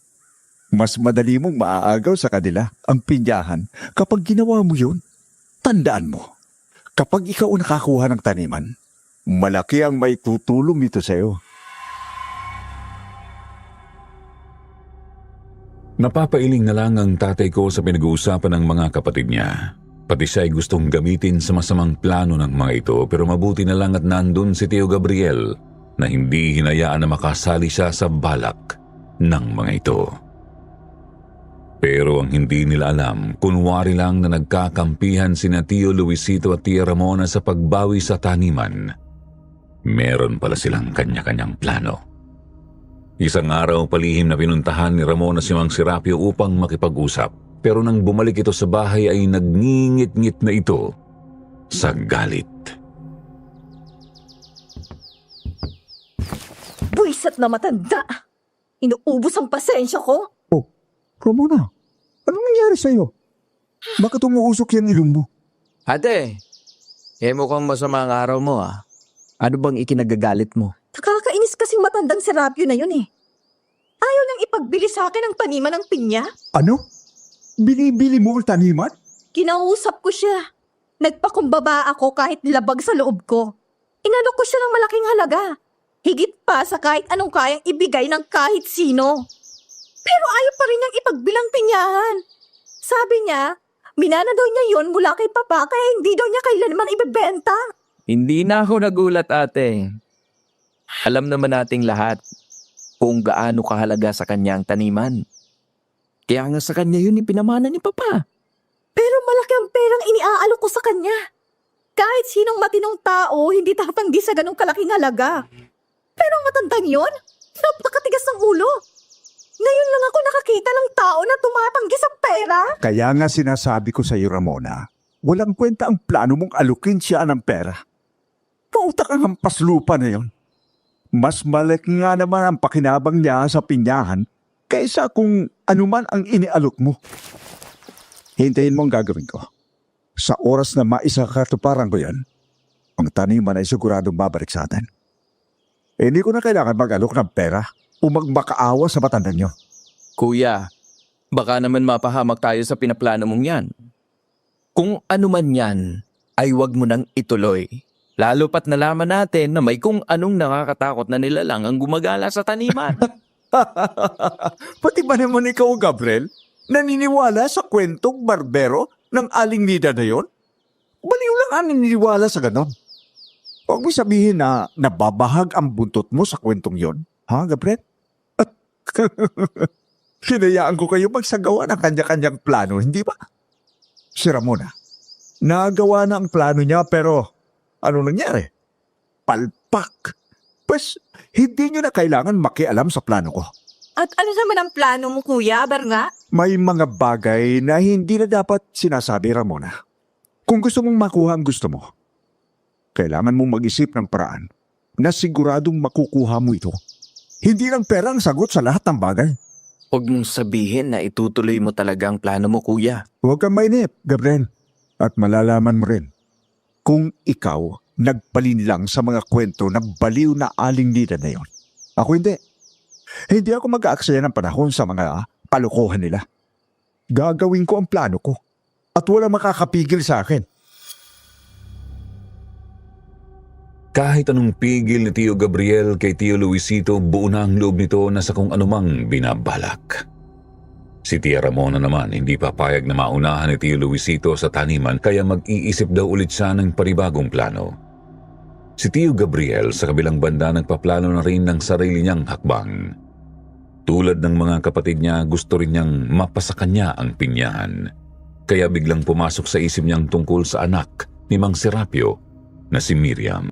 Speaker 1: Mas madali mong maaagaw sa kanila ang pinyahan kapag ginawa mo yun. Tandaan mo, kapag ikaw ang nakakuha ng taniman, malaki ang may tutulong ito sa'yo.
Speaker 4: Napapailing na lang ang tatay ko sa pinag-uusapan ng mga kapatid niya. Pati siya ay gustong gamitin sa masamang plano ng mga ito, pero mabuti na lang at nandun si Tio Gabriel na hindi hinayaan na makasali siya sa balak ng mga ito. Pero ang hindi nila alam, kunwari lang na nagkakampihan sina Tio Luisito at Tia Ramona sa pagbawi sa taniman. Meron pala silang kanya-kanyang plano. Isang araw palihim na pinuntahan ni Ramona si Mang Serapio upang makipag-usap. Pero nang bumalik ito sa bahay ay nagngingit-ngit na ito sa galit.
Speaker 6: Buwisat na matanda! Inuubos ang pasensya ko!
Speaker 1: Oh, Ramona, anong nangyari sa'yo? Bakit umuusok yan ilong mo?
Speaker 3: Ate, mukhang masama ang araw mo, Ano bang ikinagagalit mo?
Speaker 6: Nakakainis kasing matandang Serapio na yun eh. Ayaw nang ipagbili sa akin ang taniman ng pinya.
Speaker 1: Ano? Binibili mo ang taniman?
Speaker 6: Kinausap ko siya. Nagpakumbaba ako kahit labag sa loob ko. Inalok ko siya ng malaking halaga. Higit pa sa kahit anong kayang ibigay ng kahit sino. Pero ayaw pa rin niyang ipagbilang pinyahan. Sabi niya, minana daw niya yon mula kay Papa kaya hindi daw niya kailanman ibebenta.
Speaker 3: Hindi na ako nagulat, ate. Alam naman nating lahat. kung gaano kahalaga sa kanya ang taniman. Kaya nga sa kanya yun ipinamana ni Papa.
Speaker 6: Pero malaki ang perang iniaalok ko sa kanya. Kahit sinong matinong tao, hindi tatanggi sa ganong kalaking halaga. Pero ang matandang yon, napakatigas ng ulo. Ngayon lang ako nakakita ng tao na tumatanggi sa pera.
Speaker 1: Kaya nga sinasabi ko sa iyo, Ramona, walang kwenta ang plano mong alukin siya ng pera. Pautak ang hampas lupa na yon. Mas malaki nga naman ang pakinabang niya sa pinyahan kaysa kung anuman ang inialok mo. Hintayin mo ang gagawin ko. Sa oras na maisakatuparan ko yan, ang taniman ay siguradong babalik sa atin. Hindi ko na kailangan mag-alok ng pera o magmakaawa sa matandang niyo.
Speaker 3: Kuya, baka naman mapahamak tayo sa pinaplano mong yan. Kung ano man yan, ay wag mo nang ituloy. Lalo pat nalaman natin na may kung anong nakakatakot na nilalang ang gumagala sa taniman.
Speaker 1: Pati ba naman ikaw, Gabriel, naniniwala sa kwentong barbero ng aling nida na yon? Baliw lang ang naniniwala sa ganon. Huwag mo sabihin na nababahag ang buntot mo sa kwentong yon. Ha, Gabriel? At hinayaan ko kayo magsagawa ng kanya-kanyang plano, hindi ba? Si Ramona, nagawa na ang plano niya pero ano nangyari? Palpak. Pues, hindi nyo na kailangan makialam sa plano ko.
Speaker 6: At ano naman ang plano mo, Kuya Barnga?
Speaker 1: May mga bagay na hindi na dapat sinasabi, Ramona. Kung gusto mong makuha ang gusto mo, kailangan mong mag-isip ng paraan na siguradong makukuha mo ito. Hindi lang pera ang sagot sa lahat ng bagay.
Speaker 3: Huwag mong sabihin na itutuloy mo talaga ang plano mo, kuya.
Speaker 1: Huwag kang mainip, Gabriel. At malalaman mo rin kung ikaw nagpalinlang sa mga kwento na baliw na aling nida na yon. Ako hindi. Hindi ako mag-aaksaya ng panahon sa mga kalokohan nila. Gagawin ko ang plano ko at walang makakapigil sa akin.
Speaker 4: Kahit anong pigil ni Tio Gabriel kay Tio Luisito, buo na ang loob nito na sa kung anumang binabalak. Si Tia Ramona naman hindi papayag na maunahan ni Tio Luisito sa taniman kaya mag-iisip daw ulit siya ng panibagong plano. Si Tio Gabriel sa kabilang banda nagpaplano na rin ng sarili niyang hakbang. Tulad ng mga kapatid niya, gusto rin niyang mapasa kanya ang pinyahan. Kaya biglang pumasok sa isip niyang tungkol sa anak ni Mang Serapio na si Miriam.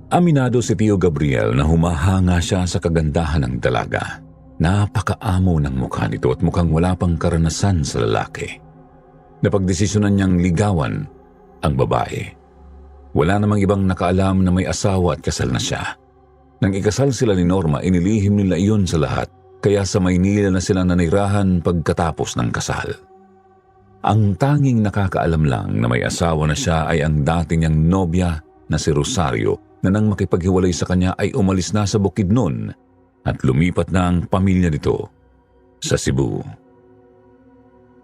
Speaker 4: Aminado si Tio Gabriel na humahanga siya sa kagandahan ng dalaga. Napakaamo ng mukha nito at mukhang wala pang karanasan sa lalaki. Napagdesisyonan niyang ligawan ang babae. Wala namang ibang nakaalam na may asawa at kasal na siya. Nang ikasal sila ni Norma, inilihim nila iyon sa lahat, kaya sa Maynila na sila nanirahan pagkatapos ng kasal. Ang tanging nakakaalam lang na may asawa na siya ay ang dati niyang nobya na si Rosario, na nang makipaghiwalay sa kanya ay umalis na sa Bukidnon at lumipat na ang pamilya nito sa Cebu.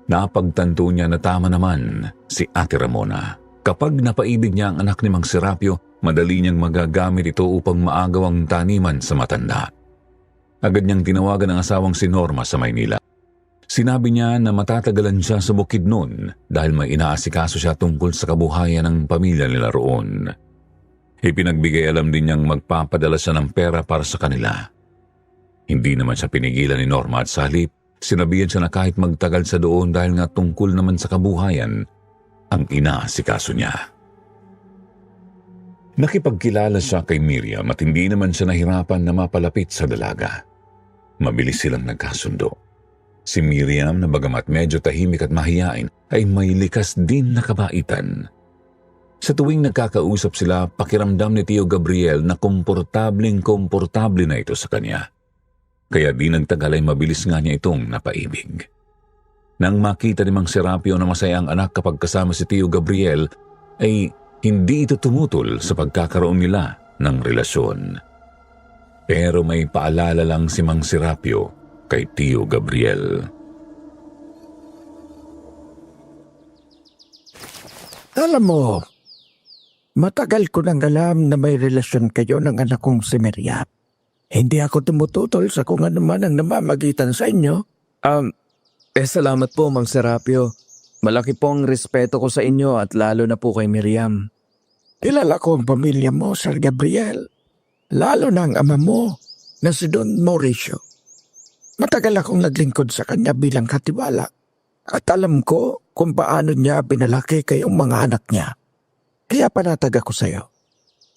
Speaker 4: Napagtanto niya na tama naman si Ate Ramona. Kapag napaibig niya ang anak ni Mang Serapio, madali niyang magagamit ito upang maagaw ang taniman sa matanda. Agad niyang tinawagan ang asawang si Norma sa Maynila. Sinabi niya na matatagalan siya sa Bukidnon dahil may inaasikaso siya tungkol sa kabuhayan ng pamilya nila roon. Ipinagbigay alam din niyang magpapadala siya ng pera para sa kanila. Hindi naman siya pinigilan ni Norma at sa halip, sinabihan siya na kahit magtagal sa doon dahil nga tungkol naman sa kabuhayan ang inaasikaso niya. Nakipagkilala siya kay Miriam at hindi naman siya nahirapan na mapalapit sa dalaga. Mabilis silang nagkasundo. Si Miriam na bagamat medyo tahimik at mahiyain ay may likas din na kabaitan. Sa tuwing nagkakausap sila, pakiramdam ni Tio Gabriel na komportableng-komportable na ito sa kanya. Kaya di nagtagal ay mabilis nga niya itong napaibig. Nang makita ni Mang Serapio na masaya ang anak kapag kasama si Tio Gabriel, ay hindi ito tumutol sa pagkakaroon nila ng relasyon. Pero may paalala lang si Mang Serapio kay Tio Gabriel.
Speaker 7: Alam mo, matagal ko nang alam na may relasyon kayo ng anak kong si Miriam. Hindi ako tumututol sa kung ano man ang namamagitan sa inyo.
Speaker 3: Salamat po, Mang Serapio. Malaki po ang respeto ko sa inyo at lalo na po kay Miriam.
Speaker 7: Kilala ko ang pamilya mo, Sir Gabriel. Lalo na ang ama mo. na si Don Mauricio. Matagal akong naglingkod sa kanya bilang katiwala at alam ko kung paano niya pinalaki kayong mga anak niya. Kaya panatag ako sa'yo.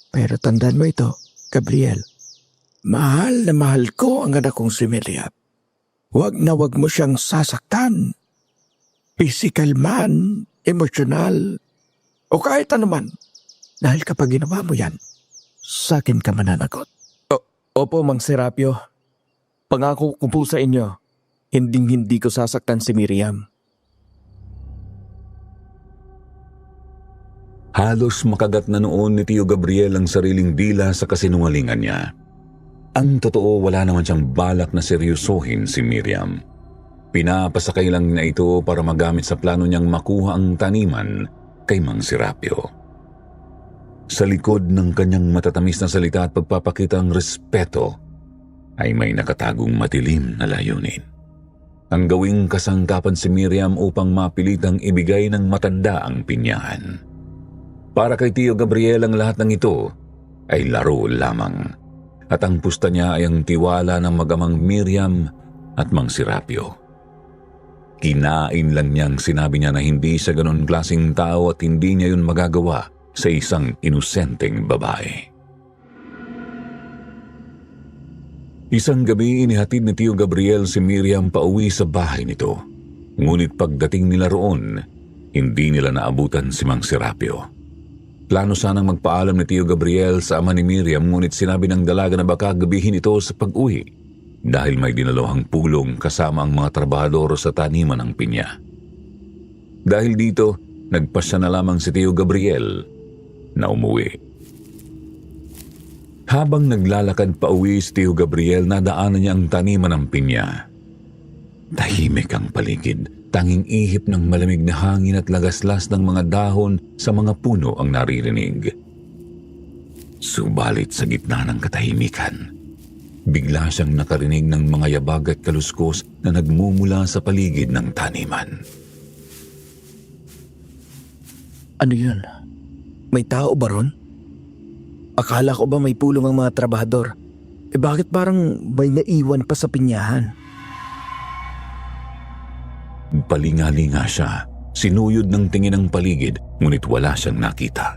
Speaker 7: Pero tandaan mo ito, Gabriel. Mahal na mahal ko ang anak kong si Miriam. Huwag na huwag mo siyang sasaktan. Physical man, emosyonal, o kahit anuman. Dahil kapag ginawa mo yan, sa akin ka mananagot.
Speaker 3: Opo, Mang Serapio. Pangako ko po sa inyo, hindi ko sasaktan si Miriam.
Speaker 4: Halos makagat na noon ni Tio Gabriel ang sariling dila sa kasinungalingan niya. Ang totoo, wala naman siyang balak na seryosohin si Miriam. Pinapasakay lang na ito para magamit sa plano niyang makuha ang taniman kay Mang Serapio. Sa likod ng kanyang matatamis na salita at pagpapakita ng respeto, ay may nakatagong madilim na layunin. Ang gawing kasangkapan si Miriam upang mapilitang ibigay ng matanda ang pinyahan. Para kay Tio Gabriel ang lahat ng ito ay laro lamang. At ang pusta niya ay ang tiwala ng magamang Miriam at Mang Serapio. Kinain lang niyang sinabi niya na hindi siya ganon klaseng tao at hindi niya yun magagawa sa isang inosenteng babae. Isang gabi inihatid ni Tio Gabriel si Miriam pauwi sa bahay nito. Ngunit pagdating nila roon, hindi nila naabutan si Mang Serapio. Plano sanang magpaalam ni Tio Gabriel sa ama ni Miriam, ngunit sinabi ng dalaga na baka gabihin ito sa pag-uwi dahil may dinalawang pulong kasama ang mga trabahador sa taniman ng pinya. Dahil dito, nagpasya na lamang si Tio Gabriel na umuwi. Habang naglalakad pa uwi si Tio Gabriel, nadaanan niya ang taniman ng pinya. Tahimik ang paligid. Tanging ihip ng malamig na hangin at lagaslas ng mga dahon sa mga puno ang naririnig. Subalit sa gitna ng katahimikan, bigla siyang nakarinig ng mga yabag at kaluskos na nagmumula sa paligid ng taniman.
Speaker 7: Ano yun? May tao ba ron? Akala ko ba may pulong ang mga trabahador? Bakit parang may naiwan pa sa pinyahan?
Speaker 4: Palinga-linga siya, sinuyod ng tingin ang paligid, ngunit wala siyang nakita.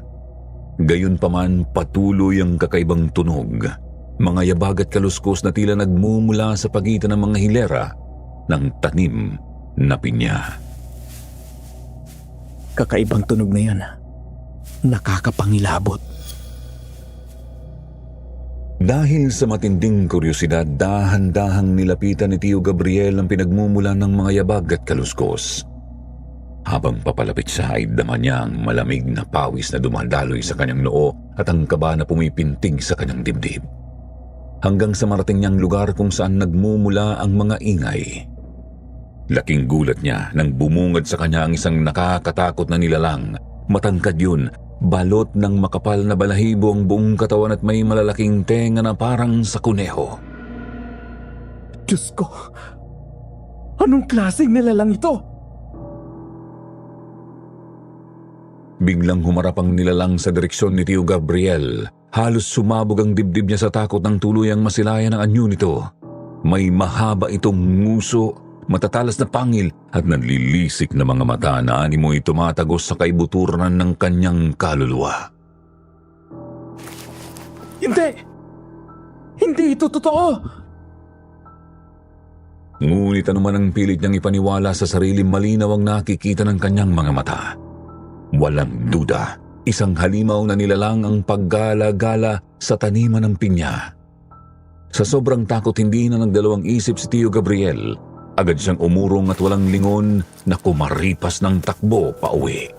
Speaker 4: Gayunpaman, patuloy ang kakaibang tunog. Mga yabag at kaluskos na tila nagmumula sa pagitan ng mga hilera ng tanim na pinya.
Speaker 7: Kakaibang tunog na yan. Nakakapangilabot.
Speaker 4: Dahil sa matinding kuryosidad, dahan-dahang nilapitan ni Tio Gabriel ang pinagmumulan ng mga yabag at kaluskos. Habang papalapit siya ay dama niya ang malamig na pawis na dumadaloy sa kanyang noo at ang kaba na pumipintig sa kanyang dibdib. Hanggang sa marating niyang lugar kung saan nagmumula ang mga ingay. Laking gulat niya nang bumungad sa kanya ang isang nakakatakot na nilalang. Matangkad yun, balot ng makapal na balahibo ang buong katawan at may malalaking tenga na parang sa kuneho.
Speaker 3: Diyos ko! Anong klaseng nilalang ito?
Speaker 4: Biglang humarap ang nilalang sa direksyon ni Tio Gabriel. Halos sumabog ang dibdib niya sa takot ng tuluyang masilayan ang anyo nito. May mahaba itong nguso, matatalas na pangil at nanlilisik na mga mata na animoy tumatagos sa kaibuturan ng kanyang kaluluwa.
Speaker 3: Hindi! Hindi ito totoo!
Speaker 4: Ngunit anuman ang pilit niyang ipaniwala sa sarili, malinaw ang nakikita ng kanyang mga mata. Walang duda, isang halimaw na nilalang ang paggala-gala sa taniman ng pinya. Sa sobrang takot, hindi na nagdalawang isip si Tio Gabriel. Agad siyang umurong at walang lingon na kumaripas ng takbo pauwi.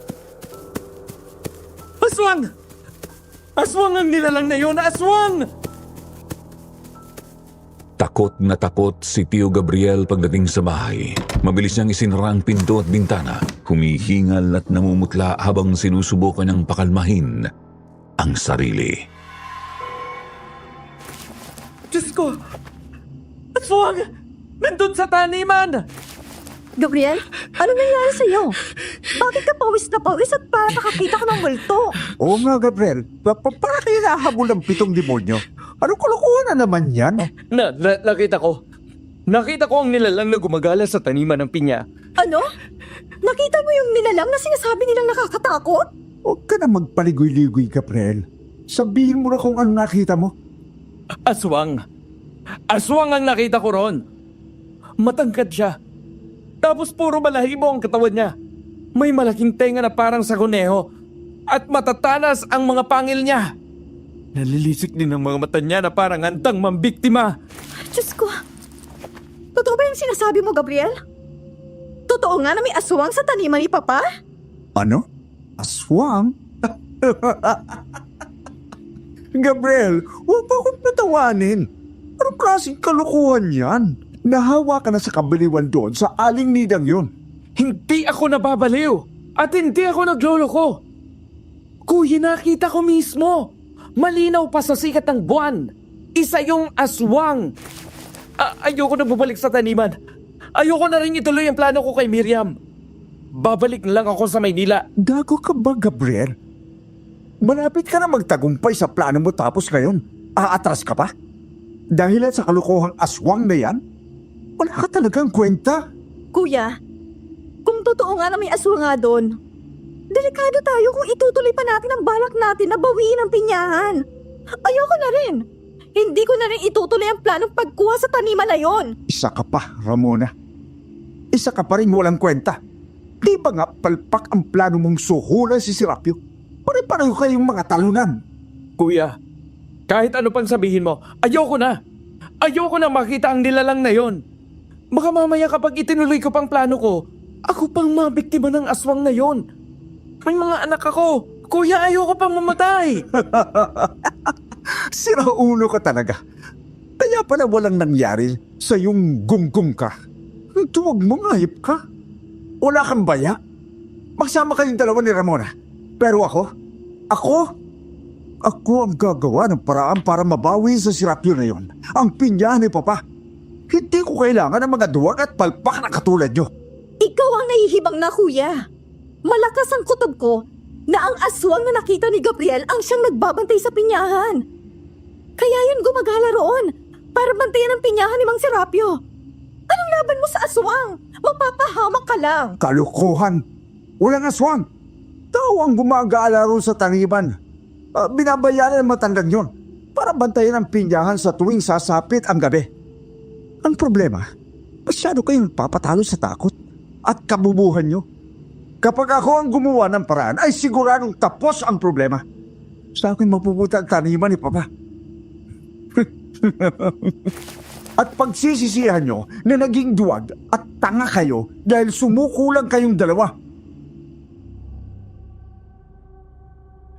Speaker 3: Aswang! Aswang ang nilalang na yun! Aswang!
Speaker 4: Takot na takot si Tio Gabriel pagdating sa bahay. Mabilis niyang isinara ang pinto at bintana. Humihingal at namumutla habang sinusubukan niyang pakalmahin ang sarili.
Speaker 3: Diyos ko! Aswang! Nandun sa taniman!
Speaker 6: Gabriel, ano nangyari sa'yo? Bakit ka pawis na pawis at para nakakita ka ng multo?
Speaker 1: Oo nga, Gabriel. Para kayo nahabol ng 7 demonyo. Anong kalokohan na naman yan?
Speaker 3: Nakita ko. Nakita ko ang nilalang na gumagala sa taniman ng pinya.
Speaker 6: Ano? Nakita mo yung nilalang na sinasabi nilang nakakatakot?
Speaker 1: Huwag ka na magpaligoy-ligoy, Gabriel. Sabihin mo na kung ano nakita mo.
Speaker 3: Aswang. Aswang ang nakita ko ron. Matangkad siya. Tapos puro balahibo ang katawan niya. May malaking tenga na parang sa kuneho. At matatanas ang mga pangil niya. Nalilisik din ang mga mata niya na parang antang mambiktima.
Speaker 6: Diyos ko. Totoo ba yung sinasabi mo, Gabriel? Totoo nga na may aswang sa taniman ni Papa?
Speaker 1: Ano? Aswang? Gabriel, huwag pa akong natawanin. Anong klaseng kalokohan yan? Nahawa ka na sa kabiliwan doon sa aling nidang yun.
Speaker 3: Hindi ako nababaliw. At hindi ako nagloloko. Kuya, nakita ko mismo. Malinaw pa sa sikat ng buwan. Isa yung aswang. Ayoko na bumalik sa taniman. Ayoko na rin ituloy ang plano ko kay Miriam. Babalik na lang ako sa Maynila.
Speaker 1: Gago ka ba, Gabriel? Malapit ka na magtagumpay sa plano mo tapos ngayon, aatras ka pa? Dahil sa kalokohang aswang na yan? Wala ka talagang kwenta.
Speaker 6: Kuya, kung totoo nga na may aswang nga doon, delikado tayo kung itutuloy pa natin ang balak natin na bawiin ang pinyahan. Ayoko na rin. Hindi ko na rin itutuloy ang planong pagkuha sa taniman na yon.
Speaker 1: Isa ka pa, Ramona. Isa ka pa rin walang kwenta. Di ba nga palpak ang plano mong suhulan si Serapio? Pare-pareho kayong mga talunan.
Speaker 3: Kuya, kahit ano pang sabihin mo, ayoko na. Ayoko na makita ang nilalang na yon. Baka mamaya kapag itinuloy ko pang plano ko, ako pang mabiktima ng aswang na yon. May mga anak ako. Kuya, ayoko pang mamatay.
Speaker 1: Siraulo ka talaga. Kaya pala walang nangyari sa yung gunggong ka. Tuwag mo ngayip ka. Wala kang baya. Magsama kayong dalawa ni Ramona. Pero ako ang gagawa ng paraan para mabawi sa Serapio na yon. Ang pinya ni Papa. Hindi ko kailangan ng mga duwag at palpak na katulad nyo.
Speaker 6: Ikaw ang nahihibang na, kuya. Malakas ang kutob ko na ang aswang na nakita ni Gabriel ang siyang nagbabantay sa pinyahan. Kaya yun gumagala roon para bantayan ang pinyahan ni Mang Serapio. Anong laban mo sa aswang? Mapapahamak ka lang.
Speaker 1: Kalukuhan. Walang aswang. Tao ang gumagala roon sa taniman. Binabayaran ng matandang yon para bantayan ang pinyahan sa tuwing sasapit ang gabi. Ang problema, masyado kayong papatalo sa takot at kabubuhan nyo. Kapag ako ang gumawa ng paraan, ay siguradong tapos ang problema. Sa akin mapupunta ang taniman ni Papa. At pagsisisihan nyo na naging duwag at tanga kayo dahil sumuko lang kayong dalawa.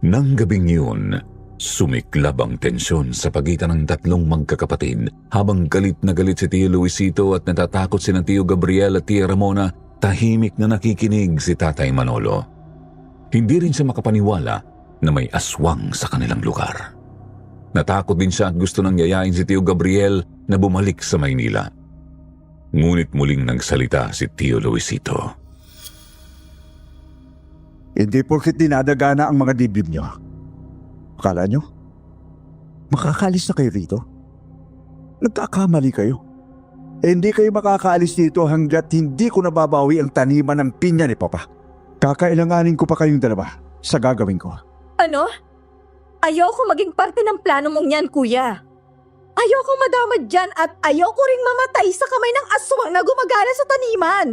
Speaker 4: Nang gabing yun, sumiklab ang tensyon sa pagitan ng tatlong magkakapatid habang galit na galit si Tio Luisito at natatakot sina Tio Gabriel at Tia Ramona. Tahimik na nakikinig si Tatay Manolo. Hindi rin siya makapaniwala na may aswang sa kanilang lugar. Natakot din siya at gusto nang yayain si Tio Gabriel na bumalik sa Maynila. Ngunit muling nagsalita si Tio Luisito.
Speaker 1: Hindi porket dinadagana ang mga dibdib nyo. Akala nyo? Makakaalis na kayo rito? Nagkakamali kayo. Hindi kayo makakaalis dito hanggat hindi ko nababawi ang taniman ng pinya ni Papa. Kakailanganin ko pa kayong dalawa sa gagawin ko.
Speaker 6: Ano? Ayoko maging parte ng plano mong yan, kuya. Ayoko madamad dyan at ayoko ring mamatay sa kamay ng aswang na gumagala sa taniman.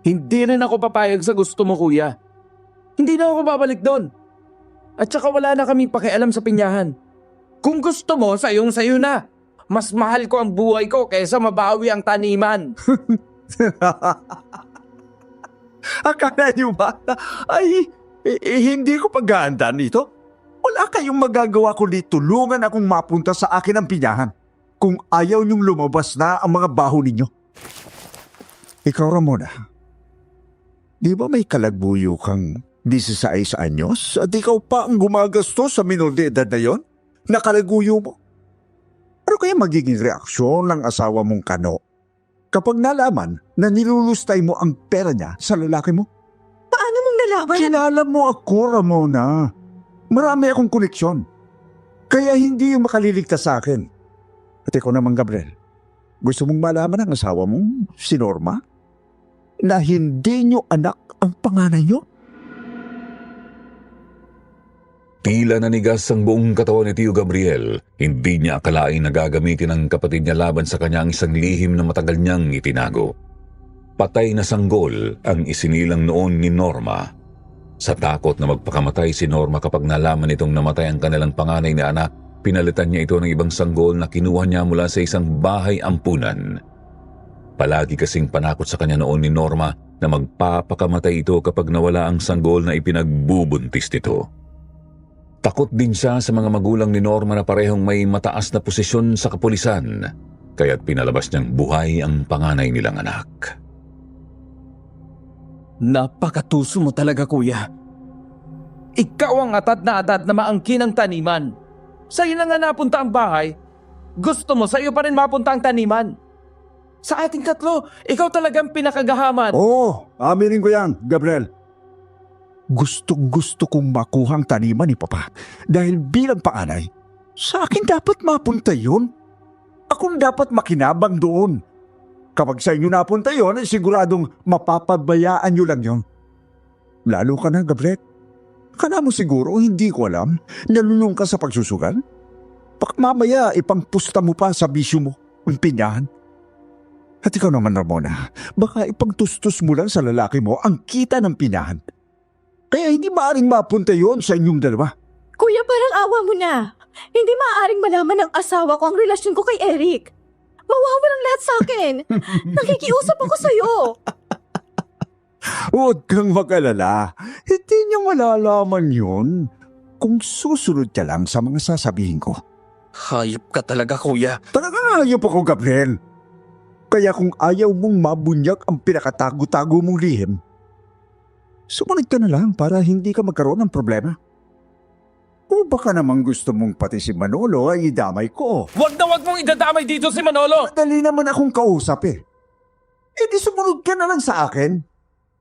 Speaker 3: Hindi rin ako papayag sa gusto mo, kuya. Hindi na ako babalik doon. At saka wala na kaming pakialam sa pinyahan. Kung gusto mo, sayong-sayo na. Mas mahal ko ang buhay ko kaysa mabawi ang taniman.
Speaker 1: Akala niyo ba? Ay, hindi ko pag-aandaan nito. Wala kayong magagawa kundi tulungan akong mapunta sa akin ang pinyahan. Kung ayaw niyong lumabas na ang mga baho ninyo. Ikaw, Ramona, di ba may kalagbuyo kang 16 anyos at ikaw pa ang gumagastos sa minor de edad na yon? Nakalaguyo mo? Ano kaya magiging reaksyon ng asawa mong Kano Kapag nalaman na nilulustay mo ang pera niya sa lalaki mo,
Speaker 6: Paano mong nalaman?
Speaker 1: kilala mo ako, Ramona. Marami akong koneksyon. Kaya hindi yung makaliligtas sa akin. At ikaw naman, Gabriel. Gusto mong malaman ang asawa mong si Norma? Na hindi niyo anak ang panganay niyo?
Speaker 4: Tila nanigas ang buong katawan ni Tio Gabriel. Hindi niya akalain na gagamitin ng kapatid niya laban sa kanya ang isang lihim na matagal niyang itinago. Patay na sanggol ang isinilang noon ni Norma. Sa takot na magpakamatay si Norma kapag nalaman nitong namatay ang kanilang panganay na anak, pinalitan niya ito ng ibang sanggol na kinuha niya mula sa isang bahay ampunan. Palagi kasing panakot sa kanya noon ni Norma na magpapakamatay ito kapag nawala ang sanggol na ipinagbubuntis nito. Takot din siya sa mga magulang ni Norma na parehong may mataas na posisyon sa kapulisan, kaya't pinalabas niyang buhay ang panganay nilang anak.
Speaker 3: Napakatuso mo talaga, kuya. Ikaw ang atad na maangkin ang taniman. Sa'yo na nga napunta ang bahay. Gusto mo, sa'yo pa rin mapunta ang taniman. Sa ating tatlo, ikaw talagang pinakagahaman.
Speaker 1: Oo, aminin ko yan, Gabriel. Gusto kong makuha ang taniman ni Papa dahil bilang panganay, sa akin dapat mapunta yun. Ako dapat makinabang doon. Kapag sa inyo napunta yun, siguradong mapapabayaan nyo lang yun. Lalo ka na, Gabriel. Akala mo siguro, hindi ko alam, nalulung ka sa pagsusugal? Baka mamaya ipangpusta mo pa sa bisyo mo, ang pinyahan. At ikaw naman, Ramona, baka ipagtustos mo lang sa lalaki mo ang kita ng pinyahan. Kaya hindi maaaring mapunta yon sa inyong dalawa.
Speaker 6: Kuya, parang awa mo na. Hindi maaaring malaman ng asawa ko ang relasyon ko kay Eric. Mawawalan lahat sa akin. Nakikiusap ako sa'yo.
Speaker 1: Huwag kang mag-alala. Hindi niya malalaman yun kung susunod ka lang sa mga sasabihin ko.
Speaker 3: Hayop ka talaga, kuya.
Speaker 1: Talaga ayaw pa ko, Gabriel. Kaya kung ayaw mong mabunyak ang pinakatago-tago mong lihim, sumunod ka na lang para hindi ka magkaroon ng problema. O baka namang gusto mong pati si Manolo ay idamay ko.
Speaker 3: Wag mong idadamay dito si Manolo!
Speaker 1: Madali naman akong kausap eh. E di sumunod ka na lang sa akin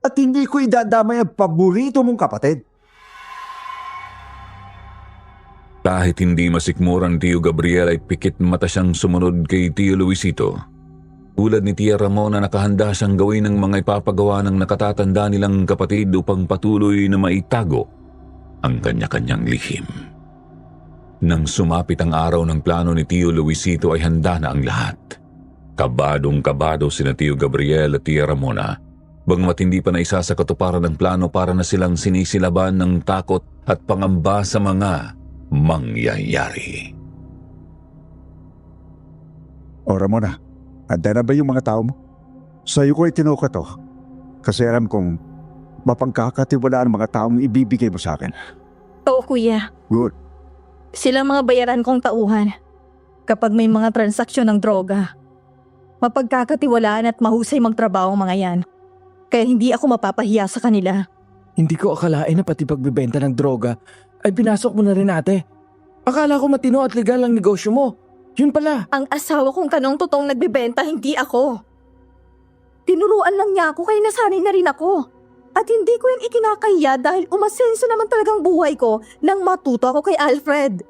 Speaker 1: at hindi ko idadamay ang paborito mong kapatid.
Speaker 4: Kahit hindi masikmurang Tio Gabriel ay pikit mata siyang sumunod kay Tio Luisito. Tulad ni Tia Ramona, nakahanda siyang gawin ng mga ipapagawa ng nakatatanda nilang kapatid upang patuloy na maitago ang kanya-kanyang lihim. Nang sumapit ang araw ng plano ni Tio Luisito ay handa na ang lahat. Kabadong-kabado sina Tio Gabriel at Tia Ramona. Bagamat hindi pa naisa sa katuparan ng plano, para na silang sinisilaban ng takot at pangamba sa mga mangyayari.
Speaker 1: O Ramona, handa na ba yung mga tao mo? Sa'yo ko itinuka to kasi alam kong mapangkakatiwalaan ang mga taong ibibigay mo sa akin.
Speaker 6: Oo, kuya.
Speaker 1: Good.
Speaker 6: Sila mga bayaran kong tauhan. Kapag may mga transaksyon ng droga, mapagkakatiwalaan at mahusay magtrabaho ang mga yan. Kaya hindi ako mapapahiya sa kanila.
Speaker 3: Hindi ko akalain na pati pagbibenta ng droga ay pinasok mo na rin, ate. Akala ko matino at legal ang negosyo mo. Yun pala.
Speaker 6: Ang asawa kong kanong totoong nagbebenta, hindi ako. Tinuruan lang niya ako kaya nasanay na rin ako. At hindi ko yung ikinakahiya dahil umasenso naman talagang buhay ko nang matuto ako kay Alfred.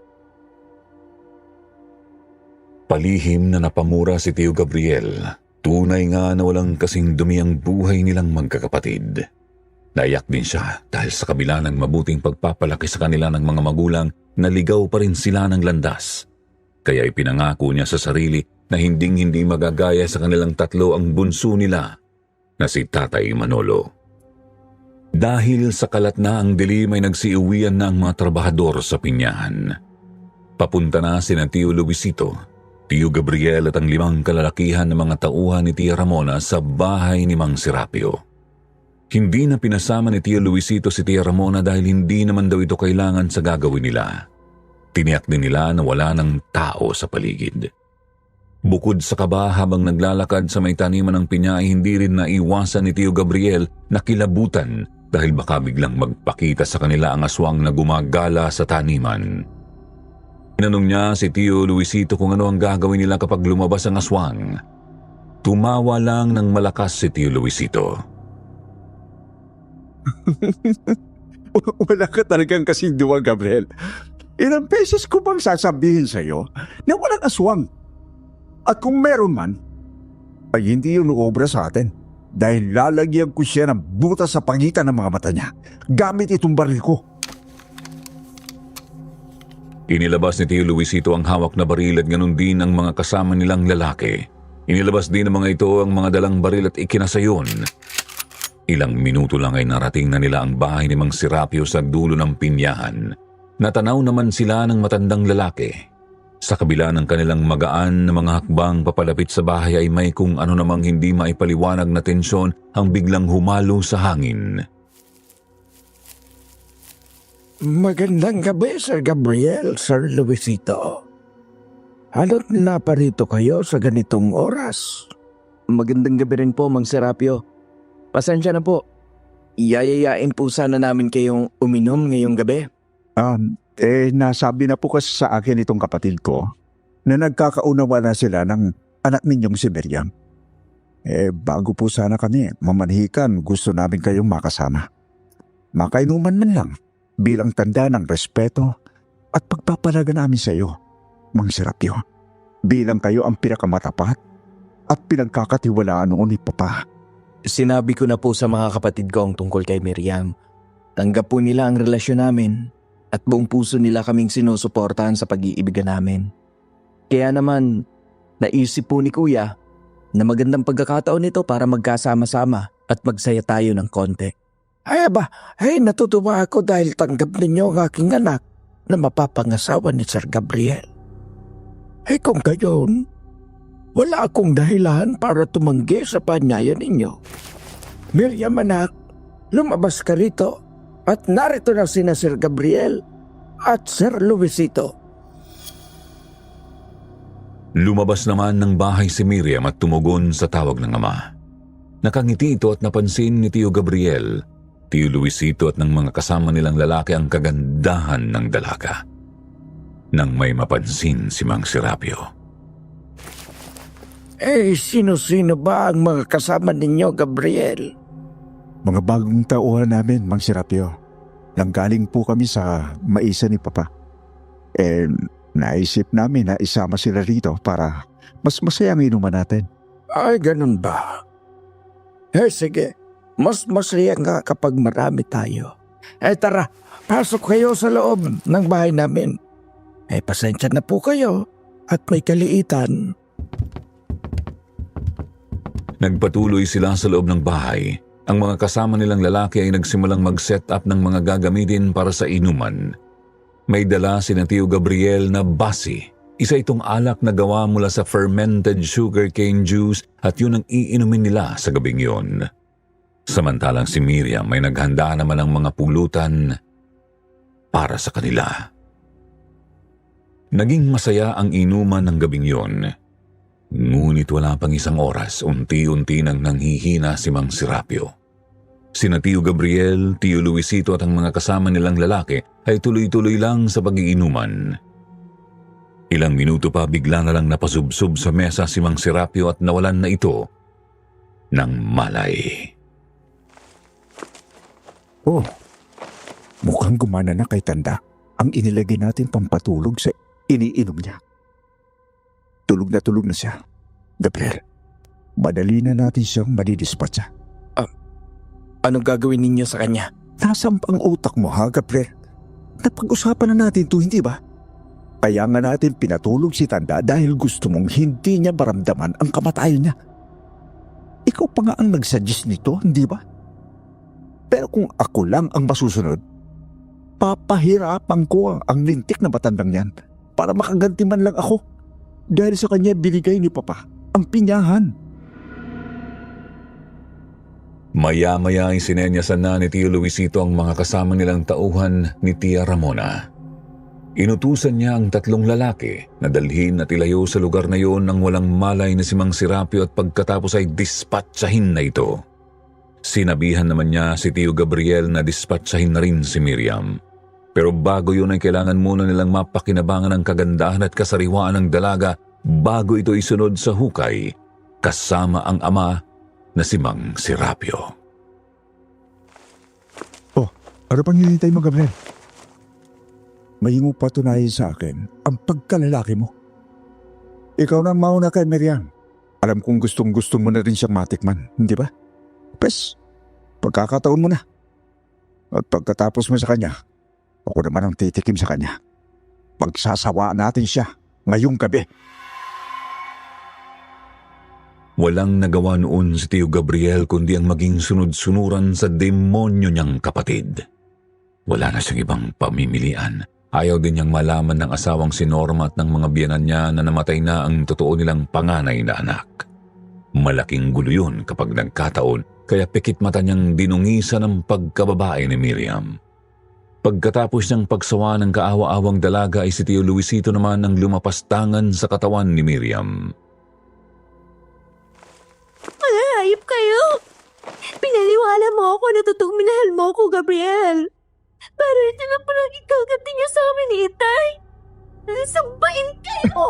Speaker 4: Palihim na napamura si Tio Gabriel. Tunay nga na walang kasing dumi ang buhay nilang magkakapatid. Naiyak din siya dahil sa kabila ng mabuting pagpapalaki sa kanila ng mga magulang, naligaw pa rin sila ng landas. Kaya ipinangako niya sa sarili na hinding-hindi magagaya sa kanilang tatlo ang bunso nila na si Tatay Manolo. Dahil sa kalat na ang dilim ay nagsiuwian na ang mga trabahador sa pinyahan. Papunta na sina Tio Luisito, Tio Gabriel at ang 5 kalalakihan ng mga tauhan ni Tia Ramona sa bahay ni Mang Serapio. Hindi na pinasama ni Tio Luisito si Tia Ramona dahil hindi naman daw ito kailangan sa gagawin nila. Tiniyak din nila na wala ng tao sa paligid. Bukod sa kaba habang naglalakad sa may taniman ng pinya ay hindi rin naiwasan ni Tio Gabriel na kilabutan dahil baka biglang magpakita sa kanila ang aswang na gumagala sa taniman. Tinanong niya si Tio Luisito kung ano ang gagawin nila kapag lumabas ang aswang. Tumawa lang ng malakas si Tio Luisito.
Speaker 1: Wala ka talagang kasinduan, Gabriel. Ilang beses ko bang sasabihin sa'yo na walang aswang? At kung meron man, ay hindi yun obra sa atin. Dahil lalagyan ko siya ng butas sa pagitan ng mga mata niya gamit itong baril ko.
Speaker 4: Inilabas ni Tio Luisito ang hawak na baril at ganun din ang mga kasama nilang lalaki. Inilabas din ng mga ito ang mga dalang baril at ikinasayon. Ilang minuto lang ay narating na nila ang bahay ni Mang Serapio sa dulo ng pinyahan. Natanaw naman sila ng matandang lalaki. Sa kabila ng kanilang magaan na mga hakbang papalapit sa bahay ay may kung ano namang hindi maipaliwanag na tensyon ang biglang humalo sa hangin.
Speaker 7: Magandang gabi, Sir Gabriel, Sir Luisito. Halo't naparito kayo sa ganitong oras?
Speaker 8: Magandang gabi rin po, Mang Serapio. Pasensya na po. Yayayain po sana namin kayong uminom ngayong gabi.
Speaker 1: Nasabi na po kasi sa akin itong kapatid ko na nagkakaunawa na sila ng anak ninyong si Miriam. Bago po sana kami mamanhikan, gusto namin kayong makasama. Makainuman man lang bilang tanda ng respeto at pagpapalaga namin sa iyo, Mang Serapio. Bilang kayo ang pinakamatapat at pinagkakatiwalaan noon ni Papa.
Speaker 8: Sinabi ko na po sa mga kapatid ko ang tungkol kay Miriam. Tanggap po nila ang relasyon namin at buong puso nila kaming sinusuportahan sa pag-iibigan namin. Kaya naman, naisip po ni Kuya na magandang pagkakataon ito para magkasama-sama at magsaya tayo ng konti.
Speaker 7: Natutuwa ako dahil tanggap ninyo ang aking anak na mapapangasawa ni Sir Gabriel. Kung gayon, wala akong dahilan para tumanggi sa panyaya ninyo. Miriam anak, lumabas ka rito at narito na sina Sir Gabriel at Sir Luisito.
Speaker 4: Lumabas naman ng bahay si Miriam at tumugon sa tawag ng ama. Nakangiti ito at napansin ni Tio Gabriel, Tio Luisito at ng mga kasama nilang lalaki ang kagandahan ng dalaga. Nang may mapansin si Mang Serapio.
Speaker 7: Sino-sino ba ang mga kasama ninyo, Gabriel?
Speaker 1: Mga bagong tauhan namin, Mang Serapio. Nanggaling po kami sa maisa ni Papa. Naisip namin na isama sila rito para mas masaya ang inuman natin.
Speaker 7: Ay, ganun ba? Sige. Mas masaya nga kapag marami tayo. Tara, pasok kayo sa loob ng bahay namin. Pasensya na po kayo at may kaliitan.
Speaker 4: Nagpatuloy sila sa loob ng bahay. Ang mga kasama nilang lalaki ay nagsimulang mag-set up ng mga gagamitin para sa inuman. May dala si Tio Gabriel na basi. Isa itong alak na gawa mula sa fermented sugarcane juice at yun ang iinumin nila sa gabing yun. Samantalang si Miriam may naghanda naman ng mga pulutan para sa kanila. Naging masaya ang inuman ng gabing yun. Ngunit wala pang isang oras, unti-unti nang nanghihina si Mang Serapio. Sina Tio Gabriel, Tio Luisito at ang mga kasama nilang lalaki ay tuloy-tuloy lang sa pag-iinuman. Ilang minuto pa bigla na lang napasubsob sa mesa si Mang Serapio at nawalan na ito ng malay.
Speaker 1: Mukhang gumana na kay Tanda ang inilagay natin pampatulog sa iniinom niya. Tulog na siya. Gabriel, madali na natin siyang madidispatcha.
Speaker 8: Anong gagawin ninyo sa kanya?
Speaker 1: Nasaan pa ang utak mo, ha, Gabriel? Napag-usapan na natin to, hindi ba? Kaya nga natin pinatulog si Tanda dahil gusto mong hindi niya maramdaman ang kamatayan niya. Ikaw pa nga ang nagsuggest nito, hindi ba? Pero kung ako lang ang masusunod, papahirapan ko ang lintik na matandang yan para makaganti man lang ako. Dahil sa kanya binigay ni Papa ang pinyahan.
Speaker 4: Maya-maya ay sinenyasan na ni Tio Luisito ang mga kasama nilang tauhan ni Tia Ramona. Inutusan niya ang 3 lalaki na dalhin at ilayo sa lugar na iyon nang walang malay na si Mang Serapio at pagkatapos ay dispatsahin na ito. Sinabihan naman niya si Tio Gabriel na dispatsahin na rin si Miriam. Pero bago yun ay kailangan muna nilang mapakinabangan ang kagandahan at kasariwaan ng dalaga bago ito isunod sa hukay kasama ang ama na si Mang Serapio.
Speaker 1: Oh, ano pang hinihintay mo, Gabriel? May mo patunayan sa akin ang pagkalalaki mo. Ikaw na ang mauna kay Miriam. Alam kong gustong-gusto mo na rin siyang matikman, hindi ba? Pes, pagkakataon mo na. At pagkatapos mo sa kanya, ako naman ang titikim sa kanya. Pagsasawaan natin siya ngayong gabi.
Speaker 4: Walang nagawa noon si Tio Gabriel kundi ang maging sunod-sunuran sa demonyo niyang kapatid. Wala na siyang ibang pamimilian. Ayaw din niyang malaman ng asawang si Norma at ng mga biyanan niya na namatay na ang totoo nilang panganay na anak. Malaking gulo yun kapag nagkataon, kaya pikit mata niyang dinungisa ng pagkababae ni Miriam. Pagkatapos niyang pagsawa ng kaawa-awang dalaga ay si Tio Luisito naman ang lumapastangan sa katawan ni Miriam.
Speaker 6: Hayop kayo! Pinaniwala mo ako na totoong minahal mo ako, Gabriel. Pero ito na parang ikagati niyo sa amin ni Itay. Sambahin kayo!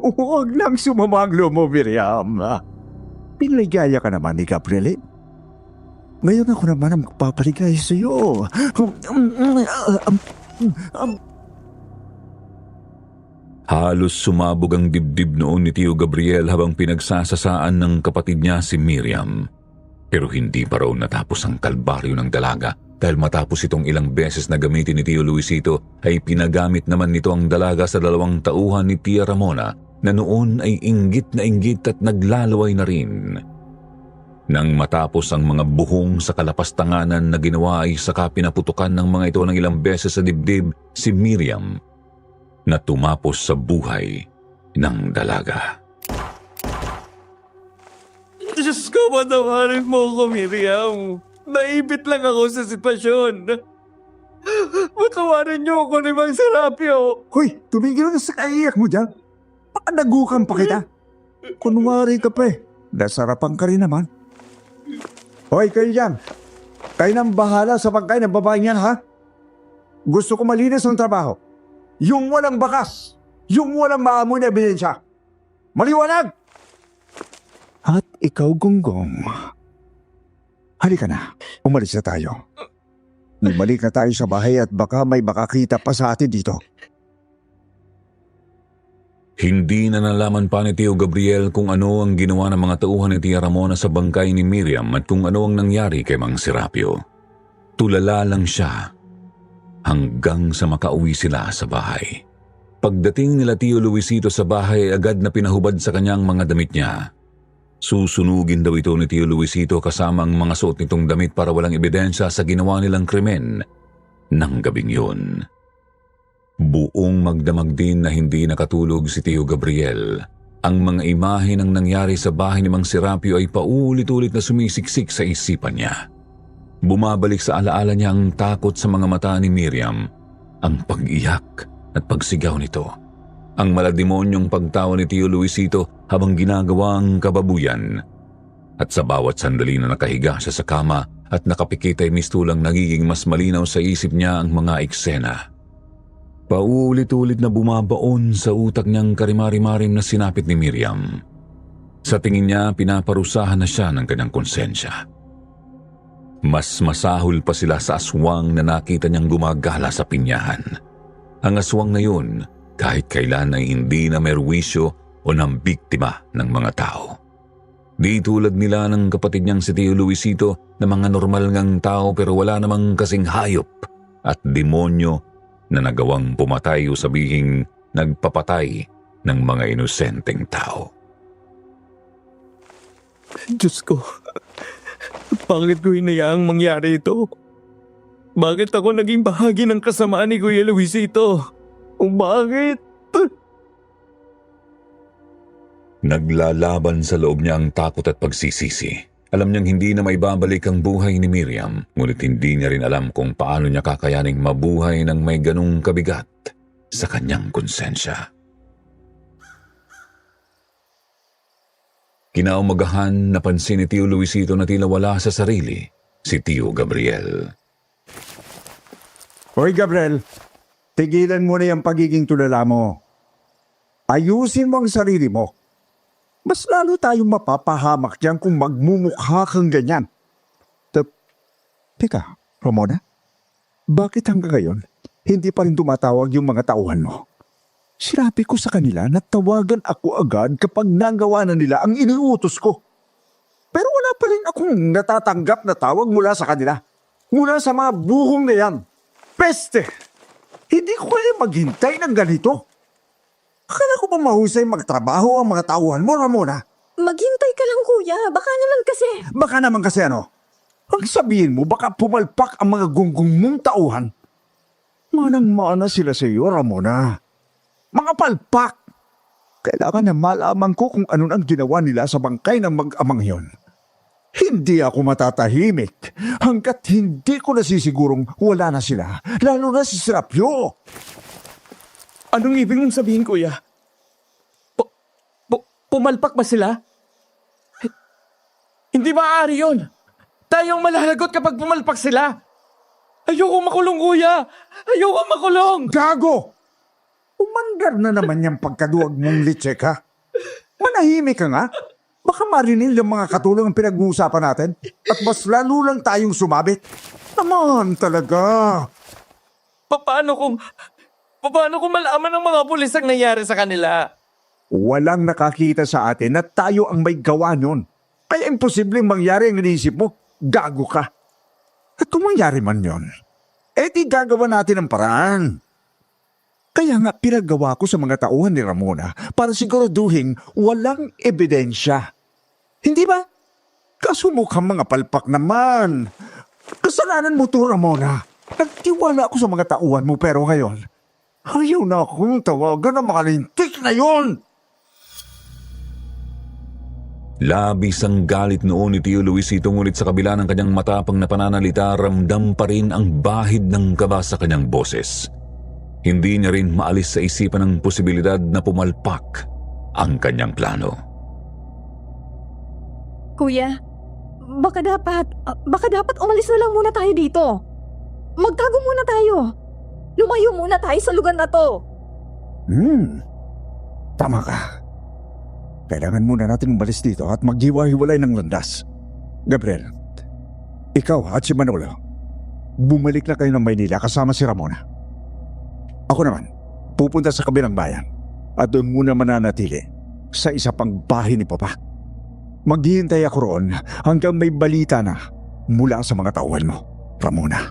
Speaker 1: Huwag lang sumama ang loob mo, Miriam. Pinaligaya ka naman ni Gabriel. Ngayon ako naman ang magpapaligaya sa iyo.
Speaker 4: Halos sumabog ang dibdib noon ni Tio Gabriel habang pinagsasasaan ng kapatid niya si Miriam. Pero hindi pa raw natapos ang kalbaryo ng dalaga dahil matapos itong ilang beses na gamitin ni Tio Luisito ay pinagamit naman nito ang dalaga sa 2 tauhan ni Tia Ramona na noon ay inggit at naglalaway na rin. Nang matapos ang mga buhong sa kalapastanganan na ginawa ay saka pinaputukan ng mga ito ng ilang beses sa dibdib si Miriam na tumapos sa buhay ng dalaga.
Speaker 3: Diyos ko, patawarin mo ako, Miriam. Naibit lang ako sa sitwasyon. Patawarin niyo ako ni Mang Serapio.
Speaker 1: Hoy, tumigil ka sa kaiyak mo dyan. Baka nagukan pa kita. Kunwari ka pa eh. Nasarapan ka rin naman. Hoy, kayo dyan. Kayo nang bahala sa pagkain ng babaeng yan, ha? Gusto ko malinis ang trabaho. Yung walang bakas. Yung walang maamoy na ebidensya. Maliwanag! At ikaw, Gonggong. Halika na. Umalis na tayo. Lumalik na tayo sa bahay at baka may makakita pa sa atin dito.
Speaker 4: Hindi na nalaman pa ni Tio Gabriel kung ano ang ginawa ng mga tauhan ni Tia Ramona sa bangkay ni Miriam at kung ano ang nangyari kay Mang Serapio. Tulala lang siya hanggang sa makauwi sila sa bahay. Pagdating nila Tio Luisito sa bahay, agad na pinahubad sa kanyang mga damit niya. Susunugin daw ito ni Tio Luisito kasama ang mga suot nitong damit para walang ebidensya sa ginawa nilang krimen ng gabing yun. Buong magdamag din na hindi nakatulog si Tio Gabriel. Ang mga imahe ng nangyari sa bahay ni Mang Serapio ay paulit-ulit na sumisiksik sa isipan niya. Bumabalik sa alaala niya ang takot sa mga mata ni Miriam, ang pag-iyak at pagsigaw nito, ang malademonyong pagtawa ni Tio Luisito habang ginagawa ang kababuyan. At sa bawat sandali na nakahiga siya sa kama at nakapikit ay mistulang nagiging mas malinaw sa isip niya ang mga eksena. Paulit-ulit na bumabaon sa utak niyang karimari-marim na sinapit ni Miriam. Sa tingin niya, pinaparusahan na siya ng kanyang konsensya. Mas masahol pa sila sa aswang na nakita niyang gumagala sa pinyahan. Ang aswang na yun, kahit kailan ay hindi na merwisyo o nambiktima ng mga tao. Di tulad nila ng kapatid niyang si Tio Luisito na mga normal ngang tao pero wala namang kasing hayop at demonyo na nagawang pumatay o sabihing nagpapatay ng mga inosenteng tao.
Speaker 3: Diyos ko, bakit ko hinayaang mangyari ito? Bakit ako naging bahagi ng kasamaan ni Kuya Luisito? Bakit?
Speaker 4: Naglalaban sa loob niya ang takot at pagsisisi. Alam niyang hindi na maibabalik ang buhay ni Miriam, ngunit hindi niya rin alam kung paano niya kakayaning mabuhay ng may ganung kabigat sa kanyang konsensya. Kinaumagahan, napansin ni Tio Luisito na tila wala sa sarili si Tio Gabriel.
Speaker 1: Hoy, Gabriel. Tigilan mo na yung pagiging tulala mo. Ayusin mo ang sarili mo. Mas lalo tayong mapapahamak diyan kung magmumukha kang ganyan. Teka, Ramona, bakit hanggang ngayon hindi pa rin tumatawag yung mga tauhan mo? Sinabi ko sa kanila na tawagan ako agad kapag nagawa na nila ang iniutos ko. Pero wala pa rin akong natatanggap na tawag mula sa kanila. Mula sa mga buhong na yan. Peste! Hindi ko kaya maghintay ng ganito. Akala ko ba mahusay magtrabaho ang mga tauhan mo, Ramona?
Speaker 6: Maghintay ka lang, kuya. Baka naman kasi...
Speaker 1: Baka naman kasi ano? Ang sabihin mo, baka pumalpak ang mga gunggong mong tauhan. Manang-mana sila sa iyo, Ramona. Mga palpak! Kailangan na malaman ko kung ano ang ginawa nila sa bangkay ng mag-amang yon. Hindi ako matatahimik hanggat hindi ko nasisigurong wala na sila, lalo na si Serapio.
Speaker 3: Anong ibig mong sabihin, kuya? Pumalpak ba sila? Hindi maaari yun. Tayong malalagot kapag pumalpak sila. Ayoko makulong, kuya. Ayoko makulong.
Speaker 1: Gago! Umandar na naman yung pagkaduwag mong litsek, ha? Manahimik ka nga. Baka marinig yung mga katulong ang pinag-uusapan natin at mas lalo lang tayong sumabit. Naman talaga.
Speaker 3: Paano kung malaman ng mga pulis ang nangyari sa kanila?
Speaker 1: Walang nakakita sa atin na tayo ang may gawa nun. Kaya imposibleng mangyari ang iniisip mo. Gago ka. At kung mangyari man yon, di gagawa natin ang paraan. Kaya nga pinagawa ko sa mga tauhan ni Ramona para siguraduhin walang ebidensya. Hindi ba? Kaso mukhang mga palpak naman. Kasalanan mo to, Ramona. Nagtiwala ako sa mga tauhan mo pero ngayon, ayaw na akong tawagan ng mga lintik na yon.
Speaker 4: Labis ang galit noon ni Tio Luisito ngunit sa kabila ng kanyang matapang na pananalita, ramdam pa rin ang bahid ng kaba sa kanyang boses. Hindi niya rin maalis sa isipan ang posibilidad na pumalpak ang kanyang plano.
Speaker 6: Kuya, baka dapat umalis na lang muna tayo dito. Magtago muna tayo. Lumayo muna tayo sa lugar na to.
Speaker 1: Tama ka. Kailangan muna natin umalis dito at maghiwa-hiwalay ng landas. Gabriel, ikaw at si Manolo, bumalik na kayo ng Maynila kasama si Ramona. Ako naman, pupunta sa kabilang bayan at doon muna mananatili sa isa pang bahay ni Papa. Maghihintay ako roon hanggang may balita na mula sa mga tauhan mo, Ramona.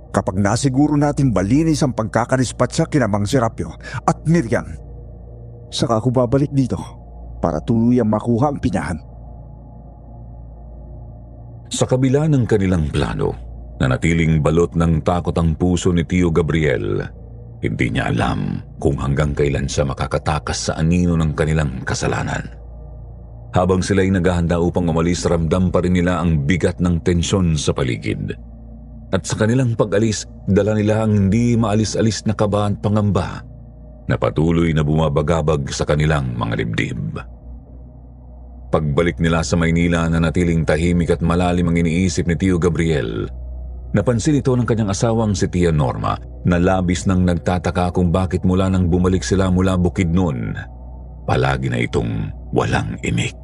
Speaker 1: Kapag nasiguro natin malinis ang pagkakanispat sa kinamang Serapio at Miriam, saka ako babalik dito para tuluyang makuha ang pinyahan.
Speaker 4: Sa kabila ng kanilang plano, nanatiling balot ng takot ang puso ni Tio Gabriel. Hindi niya alam kung hanggang kailan siya makakatakas sa anino ng kanilang kasalanan. Habang sila'y naghahanda upang umalis, ramdam pa rin nila ang bigat ng tensyon sa paligid. At sa kanilang pag-alis, dala nila ang hindi maalis-alis na kaba at pangamba na patuloy na bumabagabag sa kanilang mga dibdib. Pagbalik nila sa Maynila, nanatiling tahimik at malalim ang iniisip ni Tio Gabriel. Napansin ito ng kanyang asawang si Tia Norma na labis nang nagtataka kung bakit mula nang bumalik sila mula Bukidnon, palagi na itong walang imik.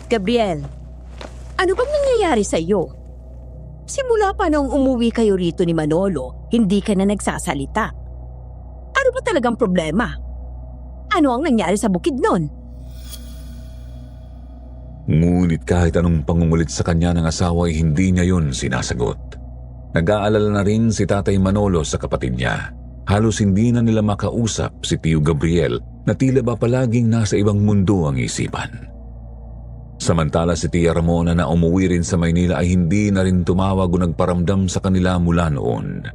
Speaker 2: Gabriel, ano bang nangyayari sa iyo? Simula pa nung umuwi kayo rito ni Manolo, hindi ka na nagsasalita. Ano ba talagang problema? Ano ang nangyari sa Bukidnon?
Speaker 4: Ngunit kahit anong pangungulit sa kanya ng asawa ay hindi niya yun sinasagot. Nag-aalala na rin si Tatay Manolo sa kapatid niya. Halos hindi na nila makausap si Tio Gabriel na tila ba palaging nasa ibang mundo ang isipan. Samantala si Tia Ramona na umuwi rin sa Maynila ay hindi na rin tumawag o nagparamdam sa kanila mula noon.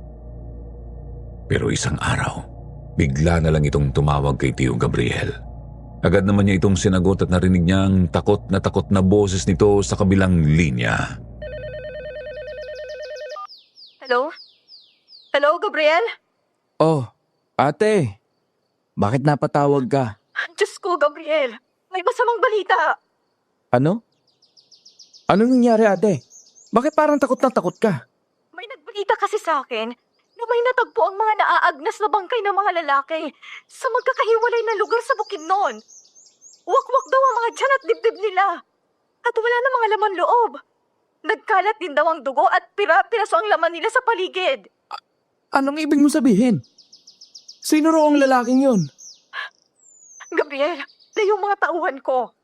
Speaker 4: Pero isang araw, bigla na lang itong tumawag kay Tio Gabriel. Agad naman niya itong sinagot at narinig niya ang takot na boses nito sa kabilang linya.
Speaker 6: Hello? Hello, Gabriel?
Speaker 8: Oh, ate. Bakit napatawag ka?
Speaker 6: Diyos ko, Gabriel. May masamang balita.
Speaker 8: Ano? Anong nangyari, ate? Bakit parang takot na takot ka?
Speaker 6: May nagbalita kasi sa akin na na may natagpo ang mga naaagnas na bangkay ng mga lalaki sa magkakahiwalay na lugar sa Bukidnon. Wakwak daw ang mga tiyan at dibdib nila. At wala na mga laman loob. Nagkalat din daw ang dugo at pira-piraso ang laman nila sa paligid.
Speaker 3: Anong ibig mo sabihin? Sino raw ang lalaking yun?
Speaker 6: Gabriel, na yung mga tauhan ko.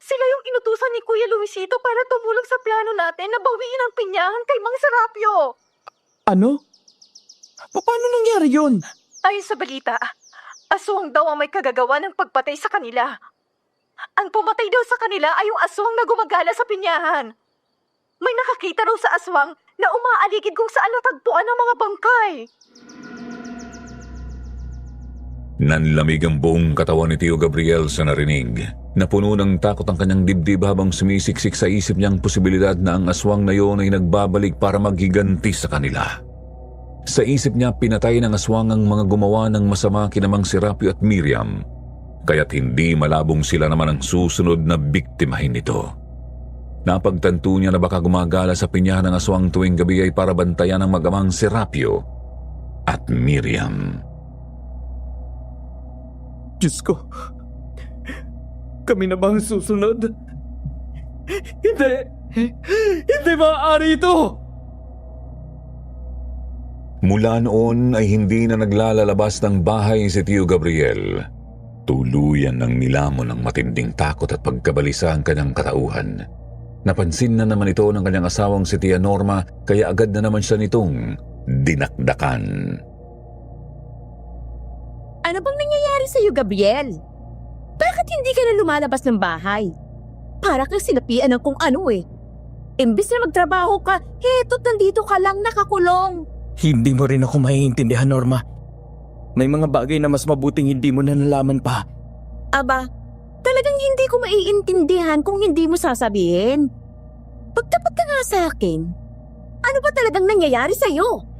Speaker 6: Sila yung inutusan ni Kuya Luisito para tumulong sa plano natin na bawiin ang pinyahan kay Mang Serapio.
Speaker 3: Ano? Paano nangyari yun?
Speaker 6: Ayon sa balita, aswang daw ang may kagagawa ng pagpatay sa kanila. Ang pumatay daw sa kanila ay yung aswang na gumagala sa pinyahan. May nakakita raw sa aswang na umaaligid kung saan natagpuan ang mga bangkay.
Speaker 4: Nanlamig ang buong katawan ni Tio Gabriel sa narinig. Napuno ng takot ang kanyang dibdib habang sumisiksik sa isip niyang posibilidad na ang aswang na yon ay nagbabalik para maghiganti sa kanila. Sa isip niya, pinatay ng aswang ang mga gumawa ng masama kina Mang Serapio at Miriam, kaya't hindi malabong sila naman ang susunod na biktimahin nito. Napagtanto niya na baka gumagala sa pinyahan ng aswang tuwing gabi ay para bantayan ang mag-amang Serapio at Miriam.
Speaker 3: Diyos ko, kami na ba ang susunod? Hindi maaari ito!
Speaker 4: Mula noon ay hindi na naglalalabas ng bahay si Tio Gabriel. Tuluyan ng nilamon ng matinding takot at pagkabalisa ang kanyang katauhan. Napansin na naman ito ng kanyang asawang si Tia Norma kaya agad na naman siya nitong dinakdakan.
Speaker 2: Ano bang nangyayari sa'yo, Gabriel? Bakit hindi ka na lumalabas ng bahay? Para kang sinapian ng kung ano eh. Imbis na magtrabaho ka, heto't nandito ka lang nakakulong.
Speaker 8: Hindi mo rin ako maiintindihan, Norma. May mga bagay na mas mabuting hindi mo na nalaman pa.
Speaker 2: Aba, talagang hindi ko maiintindihan kung hindi mo sasabihin. Pagtapat ka nga sa akin. Ano ba talagang nangyayari sa'yo?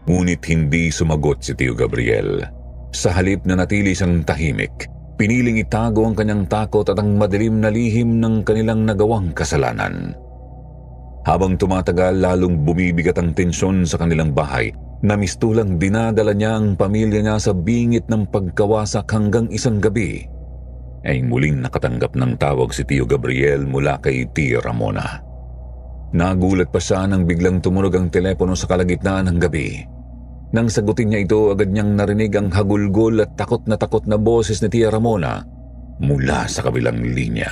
Speaker 4: Ngunit hindi sumagot si Tio Gabriel. Sa halip na natili siyang tahimik, piniling itago ang kanyang takot at ang madilim na lihim ng kanilang nagawang kasalanan. Habang tumatagal, lalong bumibigat ang tensyon sa kanilang bahay. Namistulang dinadala niya ang pamilya niya sa bingit ng pagkawasak hanggang isang gabi ay muling nakatanggap ng tawag si Tio Gabriel mula kay Tia Ramona. Nagulat pa siya nang biglang tumunog ang telepono sa kalagitnaan ng gabi. Nang sagutin niya ito, agad niyang narinig ang hagulgol at takot na boses ni Tia Ramona mula sa kabilang linya.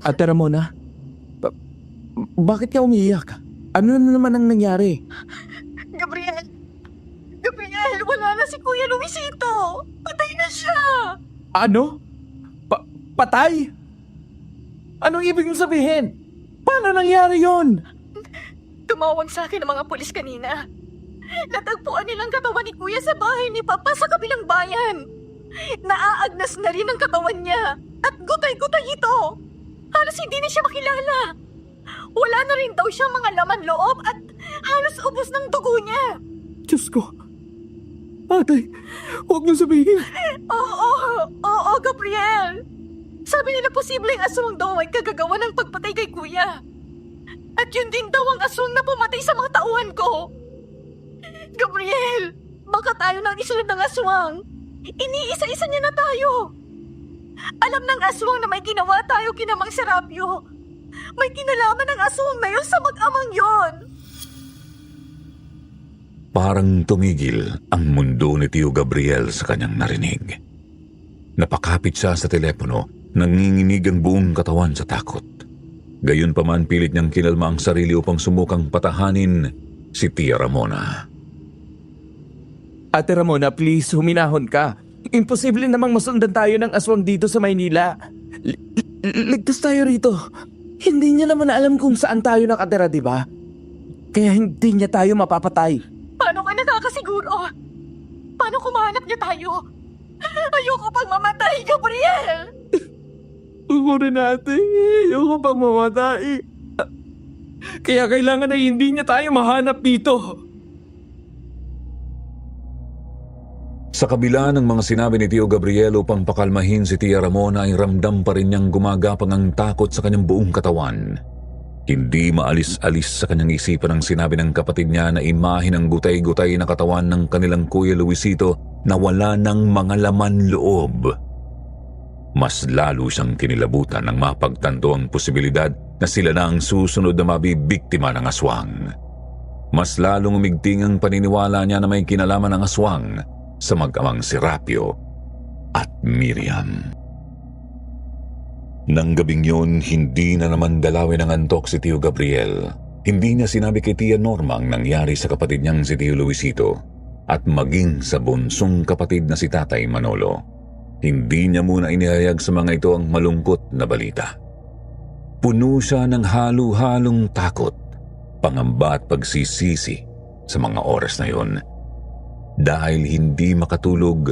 Speaker 3: Ate Ramona, bakit ka umiiyak? Ano na naman ang nangyari?
Speaker 6: Gabriel, wala na si Kuya Luisito. Patay na siya.
Speaker 3: Ano? Patay? Anong ibig mong sabihin? Paano nangyari yon?
Speaker 6: Tumawag sa akin ng mga pulis kanina. Natagpuan nilang katawan ni Kuya sa bahay ni Papa sa kabilang bayan. Naaagnas na rin ang katawan niya at gutay-gutay ito. Halos hindi na siya makilala. Wala na rin daw siya mga laman loob at halos ubos ng dugo niya.
Speaker 3: Diyos ko. Ate, huwag mo sabihin.
Speaker 6: Oo, Gabriel. Sabi nila posibleng aswang daw ay kagagawa ng pagpatay kay Kuya. At yun din daw ang aswang na pumatay sa mga tauhan ko. Gabriel, baka tayo nang isunod ng aswang. Iniisa-isa niya na tayo. Alam ng aswang na may ginawa tayo kina Mang Serapio. May kinalaman ng aswang na yun sa mag-amang yon.
Speaker 4: Parang tumigil ang mundo ni Tio Gabriel sa kanyang narinig. Napakapit siya sa telepono, nanginginig ang buong katawan sa takot. Gayunpaman pilit niyang kinalma ang sarili upang sumukang patahanin si Tia Ramona.
Speaker 3: Ate Ramona, please, huminahon ka. Imposible namang masundan tayo ng aswang dito sa Maynila. Ligtas tayo rito. Hindi niya naman alam kung saan tayo nakatira, di ba? Kaya hindi niya tayo mapapatay.
Speaker 6: Paano ka nakakasiguro? Paano kung mahanap niya tayo? Ayoko pang mamatay, Gabriel!
Speaker 3: Ako rin ate. Ayoko pang mamatay. Kaya kailangan na hindi niya tayo mahanap dito.
Speaker 4: Sa kabila ng mga sinabi ni Tio Gabriel upang pakalmahin si Tia Ramona ay ramdam pa rin niyang gumagapang ang takot sa kanyang buong katawan. Hindi maalis-alis sa kanyang isipan ang sinabi ng kapatid niya na imahe ng gutay-gutay na katawan ng kanilang Kuya Luisito na wala ng mga laman loob. Mas lalo siyang kinilabutan nang mapagtanto ang posibilidad na sila na ang susunod na mabibiktima ng aswang. Mas lalong umigting ang paniniwala niya na may kinalaman ng aswang sa mag-amang Serapio at Miriam. Nang gabing yun, hindi na naman dalawin ng antok si Tio Gabriel. Hindi niya sinabi kay Tia Norma ang nangyari sa kapatid niyang si Tio Luisito at maging sa bunsong kapatid na si Tatay Manolo. Hindi niya muna inihayag sa mga ito ang malungkot na balita. Puno siya ng halo-halong takot, pangamba at pagsisisi sa mga oras na yon. Dahil hindi makatulog,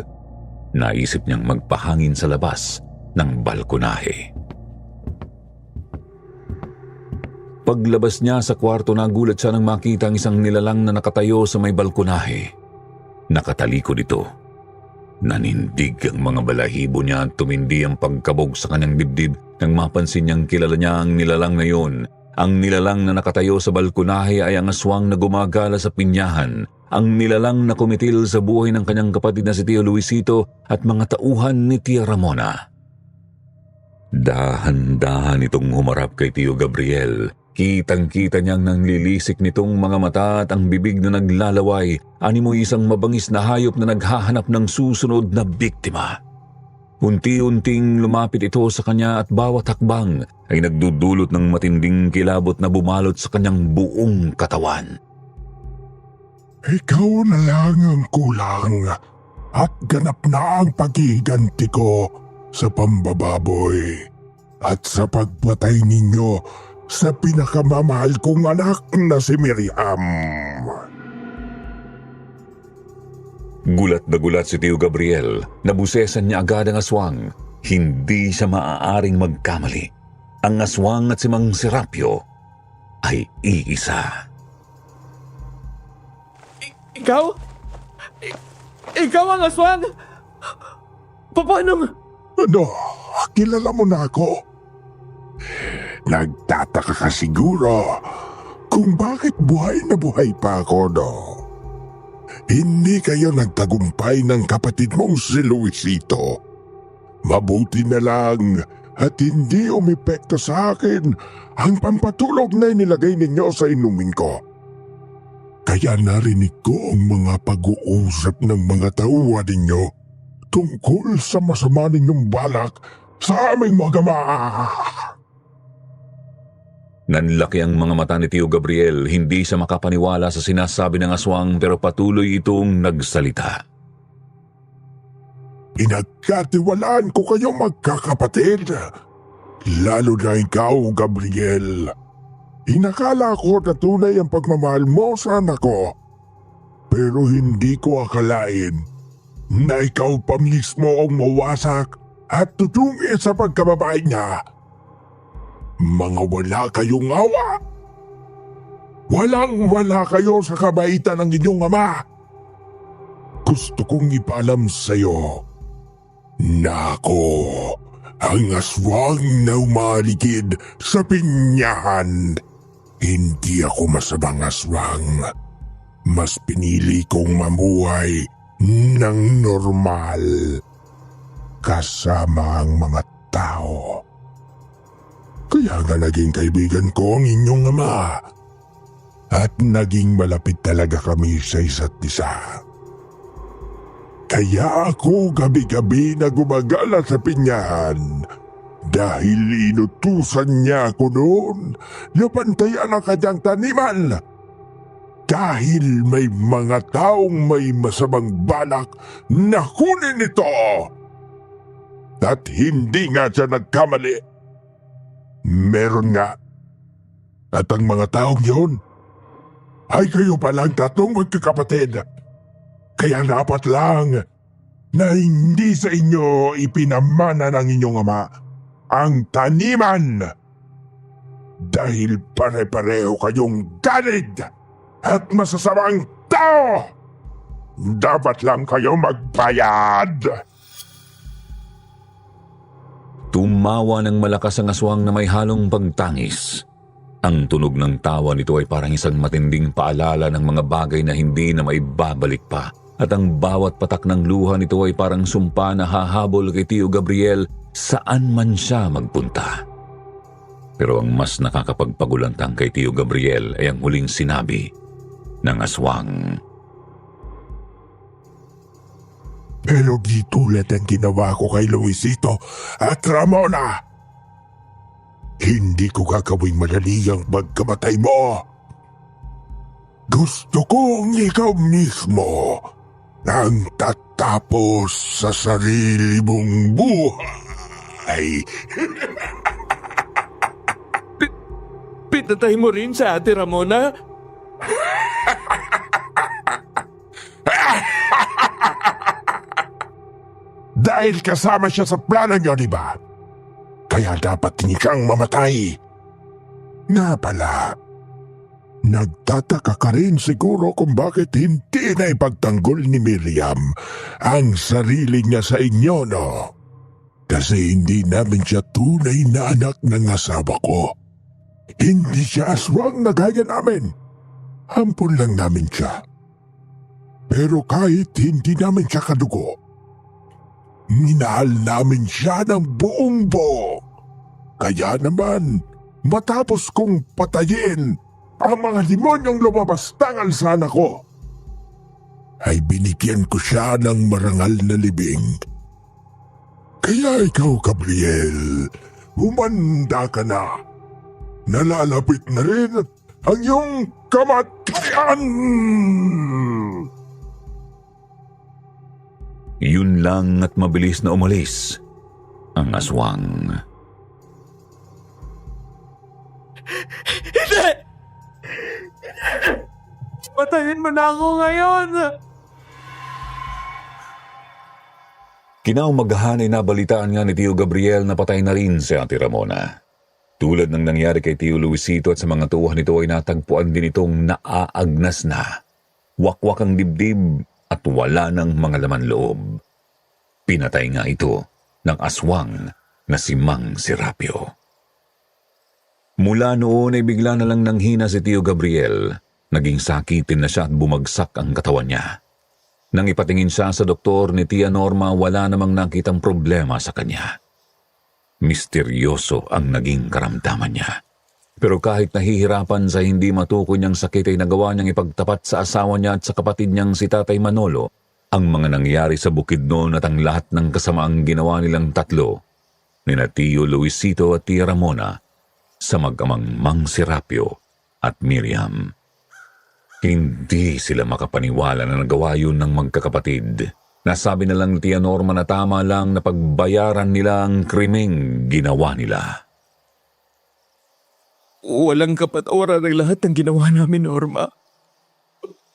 Speaker 4: naisip niyang magpahangin sa labas ng balkonahe. Paglabas niya sa kwarto, nagulat siya nang makita ang isang nilalang na nakatayo sa may balkonahe. Nakatalikod ito. Nanindig ang mga balahibo niya at tumindi ang pagkabog sa kanyang dibdib nang mapansin niyang kilala niya ang nilalang na yun. Ang nilalang na nakatayo sa balkonahe ay ang aswang na gumagala sa pinyahan. Ang nilalang na kumitil sa buhay ng kanyang kapatid na si Tio Luisito at mga tauhan ni Tia Ramona. Dahan-dahan itong humarap kay Tio Gabriel. Kitang-kita niyang nanlilisik nitong mga mata at ang bibig na naglalaway, animo isang mabangis na hayop na naghahanap ng susunod na biktima. Unti-unting lumapit ito sa kanya at bawat hakbang ay nagdudulot ng matinding kilabot na bumalot sa kanyang buong katawan.
Speaker 9: Ikaw na lang ang kulang at ganap na ang paghiganti ko sa pambababoy at sa pagpatay ninyo sa pinakamamahal kong anak na si Miriam.
Speaker 4: Gulat na gulat si Tio Gabriel. Nabusesan niya agad ang aswang. Hindi siya maaaring magkamali. Ang aswang at si Mang Serapio ay iisa.
Speaker 3: Ikaw? Ikaw ang aswang? Paano?
Speaker 9: Ano, kilala mo na ako? Nagtataka ka siguro kung bakit buhay na buhay pa ako, no? Hindi kayo nagtagumpay ng kapatid mong si Luisito. Mabuti na lang at hindi umepekto sa akin ang pampatulog na inilagay ninyo sa inumin ko. Kaya narinig ko ang mga pag-uusap ng mga tauhan ninyo tungkol sa masama ninyong balak sa aming mga ama.
Speaker 4: Nanlaki ang mga mata ni Tio Gabriel. Hindi siya makapaniwala sa sinasabi ng aswang pero patuloy itong nagsalita.
Speaker 9: Pinagkatiwalaan ko kayong magkakapatid. Lalo na ikaw, Gabriel. Inakala ko na tunay ang pagmamahal mo sa anak ko. Pero hindi ko akalain na ikaw pa mismo ang mawasak at tutungi sa pagkababae niya. Mga wala kayong awa. Walang-wala kayo sa kabaitan ng inyong ama. Gusto kong ipaalam sa'yo na ako ang aswang na umaligid sa pinyahan. Hindi ako masamang aswang. Mas pinili kong mamuhay ng normal kasama ang mga tao. Kaya nga naging kaibigan ko ang inyong ama at naging malapit talaga kami sa isa't isa. Kaya ako gabi-gabi na gumagala sa pinyahan dahil inutusan niya ako noon na bantayan ang kanyang taniman. Dahil may mga taong may masamang balak na kunin ito. At hindi nga siya nagkamali. Meron nga. At ang mga taong yun ay kayo palang tatlong magkakapatid. Kaya dapat lang na hindi sa inyo ipinamana ng inyong ama ang taniman. Dahil pare-pareho kayong ganid at masasamang tao. Dapat lang kayo magbayad.
Speaker 4: Tumawa ng malakas ang aswang na may halong pagtangis. Ang tunog ng tawa nito ay parang isang matinding paalala ng mga bagay na hindi na maibabalik pa. At ang bawat patak ng luha nito ay parang sumpa na hahabol kay Tio Gabriel saan man siya magpunta. Pero ang mas nakakapagpagulantang kay Tio Gabriel ay ang huling sinabi ng aswang.
Speaker 9: Pero di tulad ang ginawa ko kay Luisito at Ramona. Hindi ko gagawing madali ang pagkamatay mo. Gusto kong ikaw mismo ang tatapos sa sarili mong buhay.
Speaker 3: Pinatay mo rin sa Ate Ramona?
Speaker 9: Dahil kasama siya sa plano niyo, di ba? Kaya dapat hindi kang mamatay. Nga pala, nagtataka ka rin siguro kung bakit hindi na ipagtanggol ni Miriam ang sarili niya sa inyo, no? Kasi hindi namin siya tunay na anak ng asawa ko. Hindi siya aswang na gaya namin. Hampon lang namin siya. Pero kahit hindi namin siya kadugo, minahal namin siya ng buong buo. Kaya naman, matapos kong patayin ang mga demonyong lumabas ng alsana ko, ay binigyan ko siya ng marangal na libing. Kaya ikaw, Gabriel, humanda ka na. Nalalapit na rin ang iyong kamatayan!
Speaker 4: Yun lang at mabilis na umalis ang aswang.
Speaker 3: Hindi! Patayin mo na ako ngayon!
Speaker 4: Kinaumagahan ay nabalitaan nga ni Tio Gabriel na patay na rin si Ate Ramona. Tulad ng nangyari kay Tio Luisito at sa mga tuwa nito ay natagpuan din itong naaagnas na. Wakwak ang dibdib at wala ng mga laman loob. Pinatay nga ito ng aswang na si Mang Serapio. Mula noon ay bigla na lang nanghina si Tio Gabriel. Naging sakitin na siya at bumagsak ang katawan niya. Nang ipatingin siya sa doktor ni Tia Norma, wala namang nakitang problema sa kanya. Misteryoso ang naging karamdaman niya. Pero kahit nahihirapan sa hindi matukoy niyang sakit ay nagawa niyang ipagtapat sa asawa niya at sa kapatid niyang si Tatay Manolo ang mga nangyari sa Bukidnon at ang lahat ng kasamaang ginawa nilang tatlo, nina Tio Luisito at Tia Ramona, sa mag-amang Mang Serapio at Miriam. Hindi sila makapaniwala na nagawa yun ng magkakapatid. Nasabi na lang ni Tia Norma na tama lang na pagbayaran nila ang krimeng ginawa nila.
Speaker 3: Walang kapatawaran ng lahat ng ginawa namin, Norma.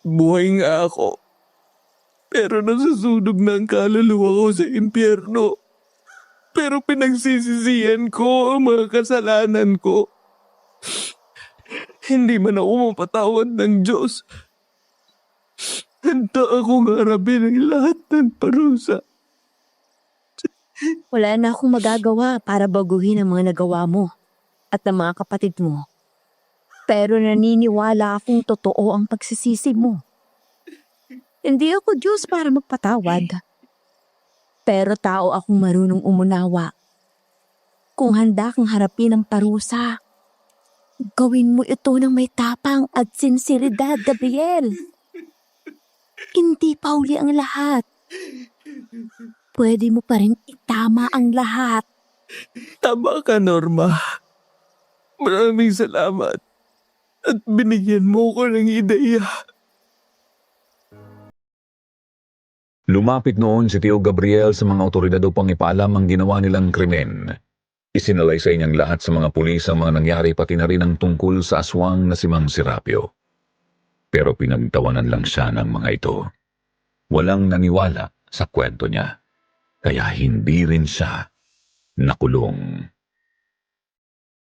Speaker 3: Buhay nga ako. Pero nasusunog na ang kaluluwa ko sa impyerno. Pero pinagsisisihan ko ang mga kasalanan ko. Hindi man ako mapatawad ng Diyos. Handa akong harapin ang lahat ng parusa.
Speaker 6: Wala na akong magagawa para baguhin ang mga nagawa mo at ng mga kapatid mo. Pero naniniwala akong totoo ang pagsisisi mo. Hindi ako Diyos para magpatawad. Pero tao akong marunong umunawa. Kung handa kang harapin ang parusa, gawin mo ito ng may tapang at sinseridad, Gabriel. Hindi pa uli ang lahat. Pwede mo pa rin itama ang lahat.
Speaker 3: Tama ka, Norma. Maraming salamat. At binigyan mo ko ng ideya.
Speaker 4: Lumapit noon si Tio Gabriel sa mga otoridad upang ipaalam ang ginawa nilang krimen. Isinalaysay niyang lahat sa mga pulis ang mga nangyari pati na rin ang tungkol sa aswang na si Mang Serapio. Pero pinagtawanan lang siya ng mga ito. Walang naniwala sa kwento niya. Kaya hindi rin siya nakulong.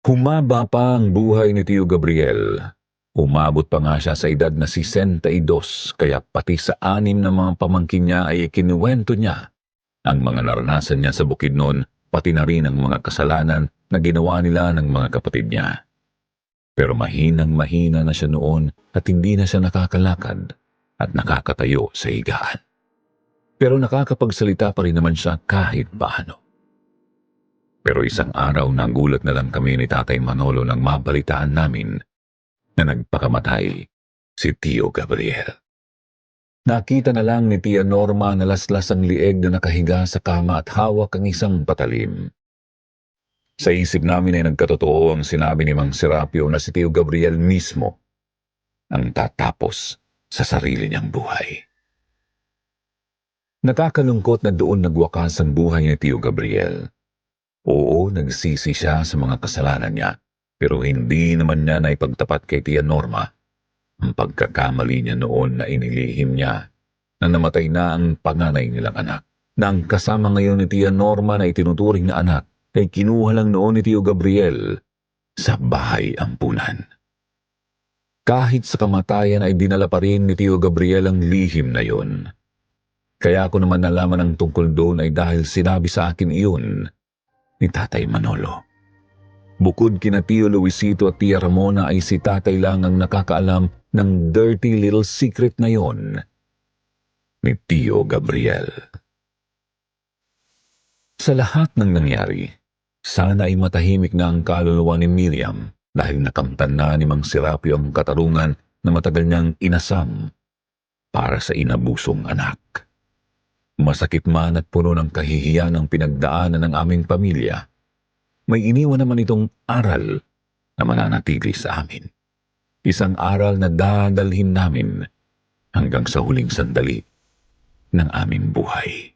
Speaker 4: Humaba pa ang buhay ni Tio Gabriel. Umabot pa nga siya sa edad na 62, kaya pati sa 6 na mga pamangkin niya ay ikinuwento niya ang mga naranasan niya sa Bukidnon, pati na rin ang mga kasalanan na ginawa nila ng mga kapatid niya. Pero mahinang-mahina na siya noon at hindi na siya nakakalakad at nakakatayo sa higaan. Pero nakakapagsalita pa rin naman siya kahit paano. Pero isang araw nagulat na lang kami ni Tatay Manolo nang mabalitaan namin na nagpakamatay si Tio Gabriel. Nakita na lang ni Tia Norma na laslas ang lieg na nakahiga sa kama at hawak ang isang patalim. Sa isip namin ay nagkatotoo ang sinabi ni Mang Serapio na si Tio Gabriel mismo ang tatapos sa sarili niyang buhay. Nakakalungkot na doon nagwakas ang buhay ni Tio Gabriel. Oo, nagsisi siya sa mga kasalanan niya, pero hindi naman niya naipagtapat kay Tia Norma ang pagkakamali niya noon na inilihim niya na namatay na ang panganay nilang anak. Na ang kasama ngayon ni Tia Norma na itinuturing na anak ay kinuha lang noon ni Tio Gabriel sa bahay ampunan. Kahit sa kamatayan ay dinala pa rin ni Tio Gabriel ang lihim na yon. Kaya ako naman nalaman ang tungkol doon ay dahil sinabi sa akin iyon ni Tatay Manolo. Bukod kina Tio Luisito at Tia Ramona ay si Tatay lang ang nakakaalam ng dirty little secret na yon ni Tio Gabriel. Sa lahat ng nangyari, sana ay matahimik na ang kaluluwa ni Miriam dahil nakamtan na ni Mang Serapio ang katarungan na matagal niyang inasam para sa inabusong anak. Masakit man at puno ng kahihiyan ang pinagdaanan ng aming pamilya, may iniwan naman itong aral na mananatili sa amin. Isang aral na dadalhin namin hanggang sa huling sandali ng aming buhay.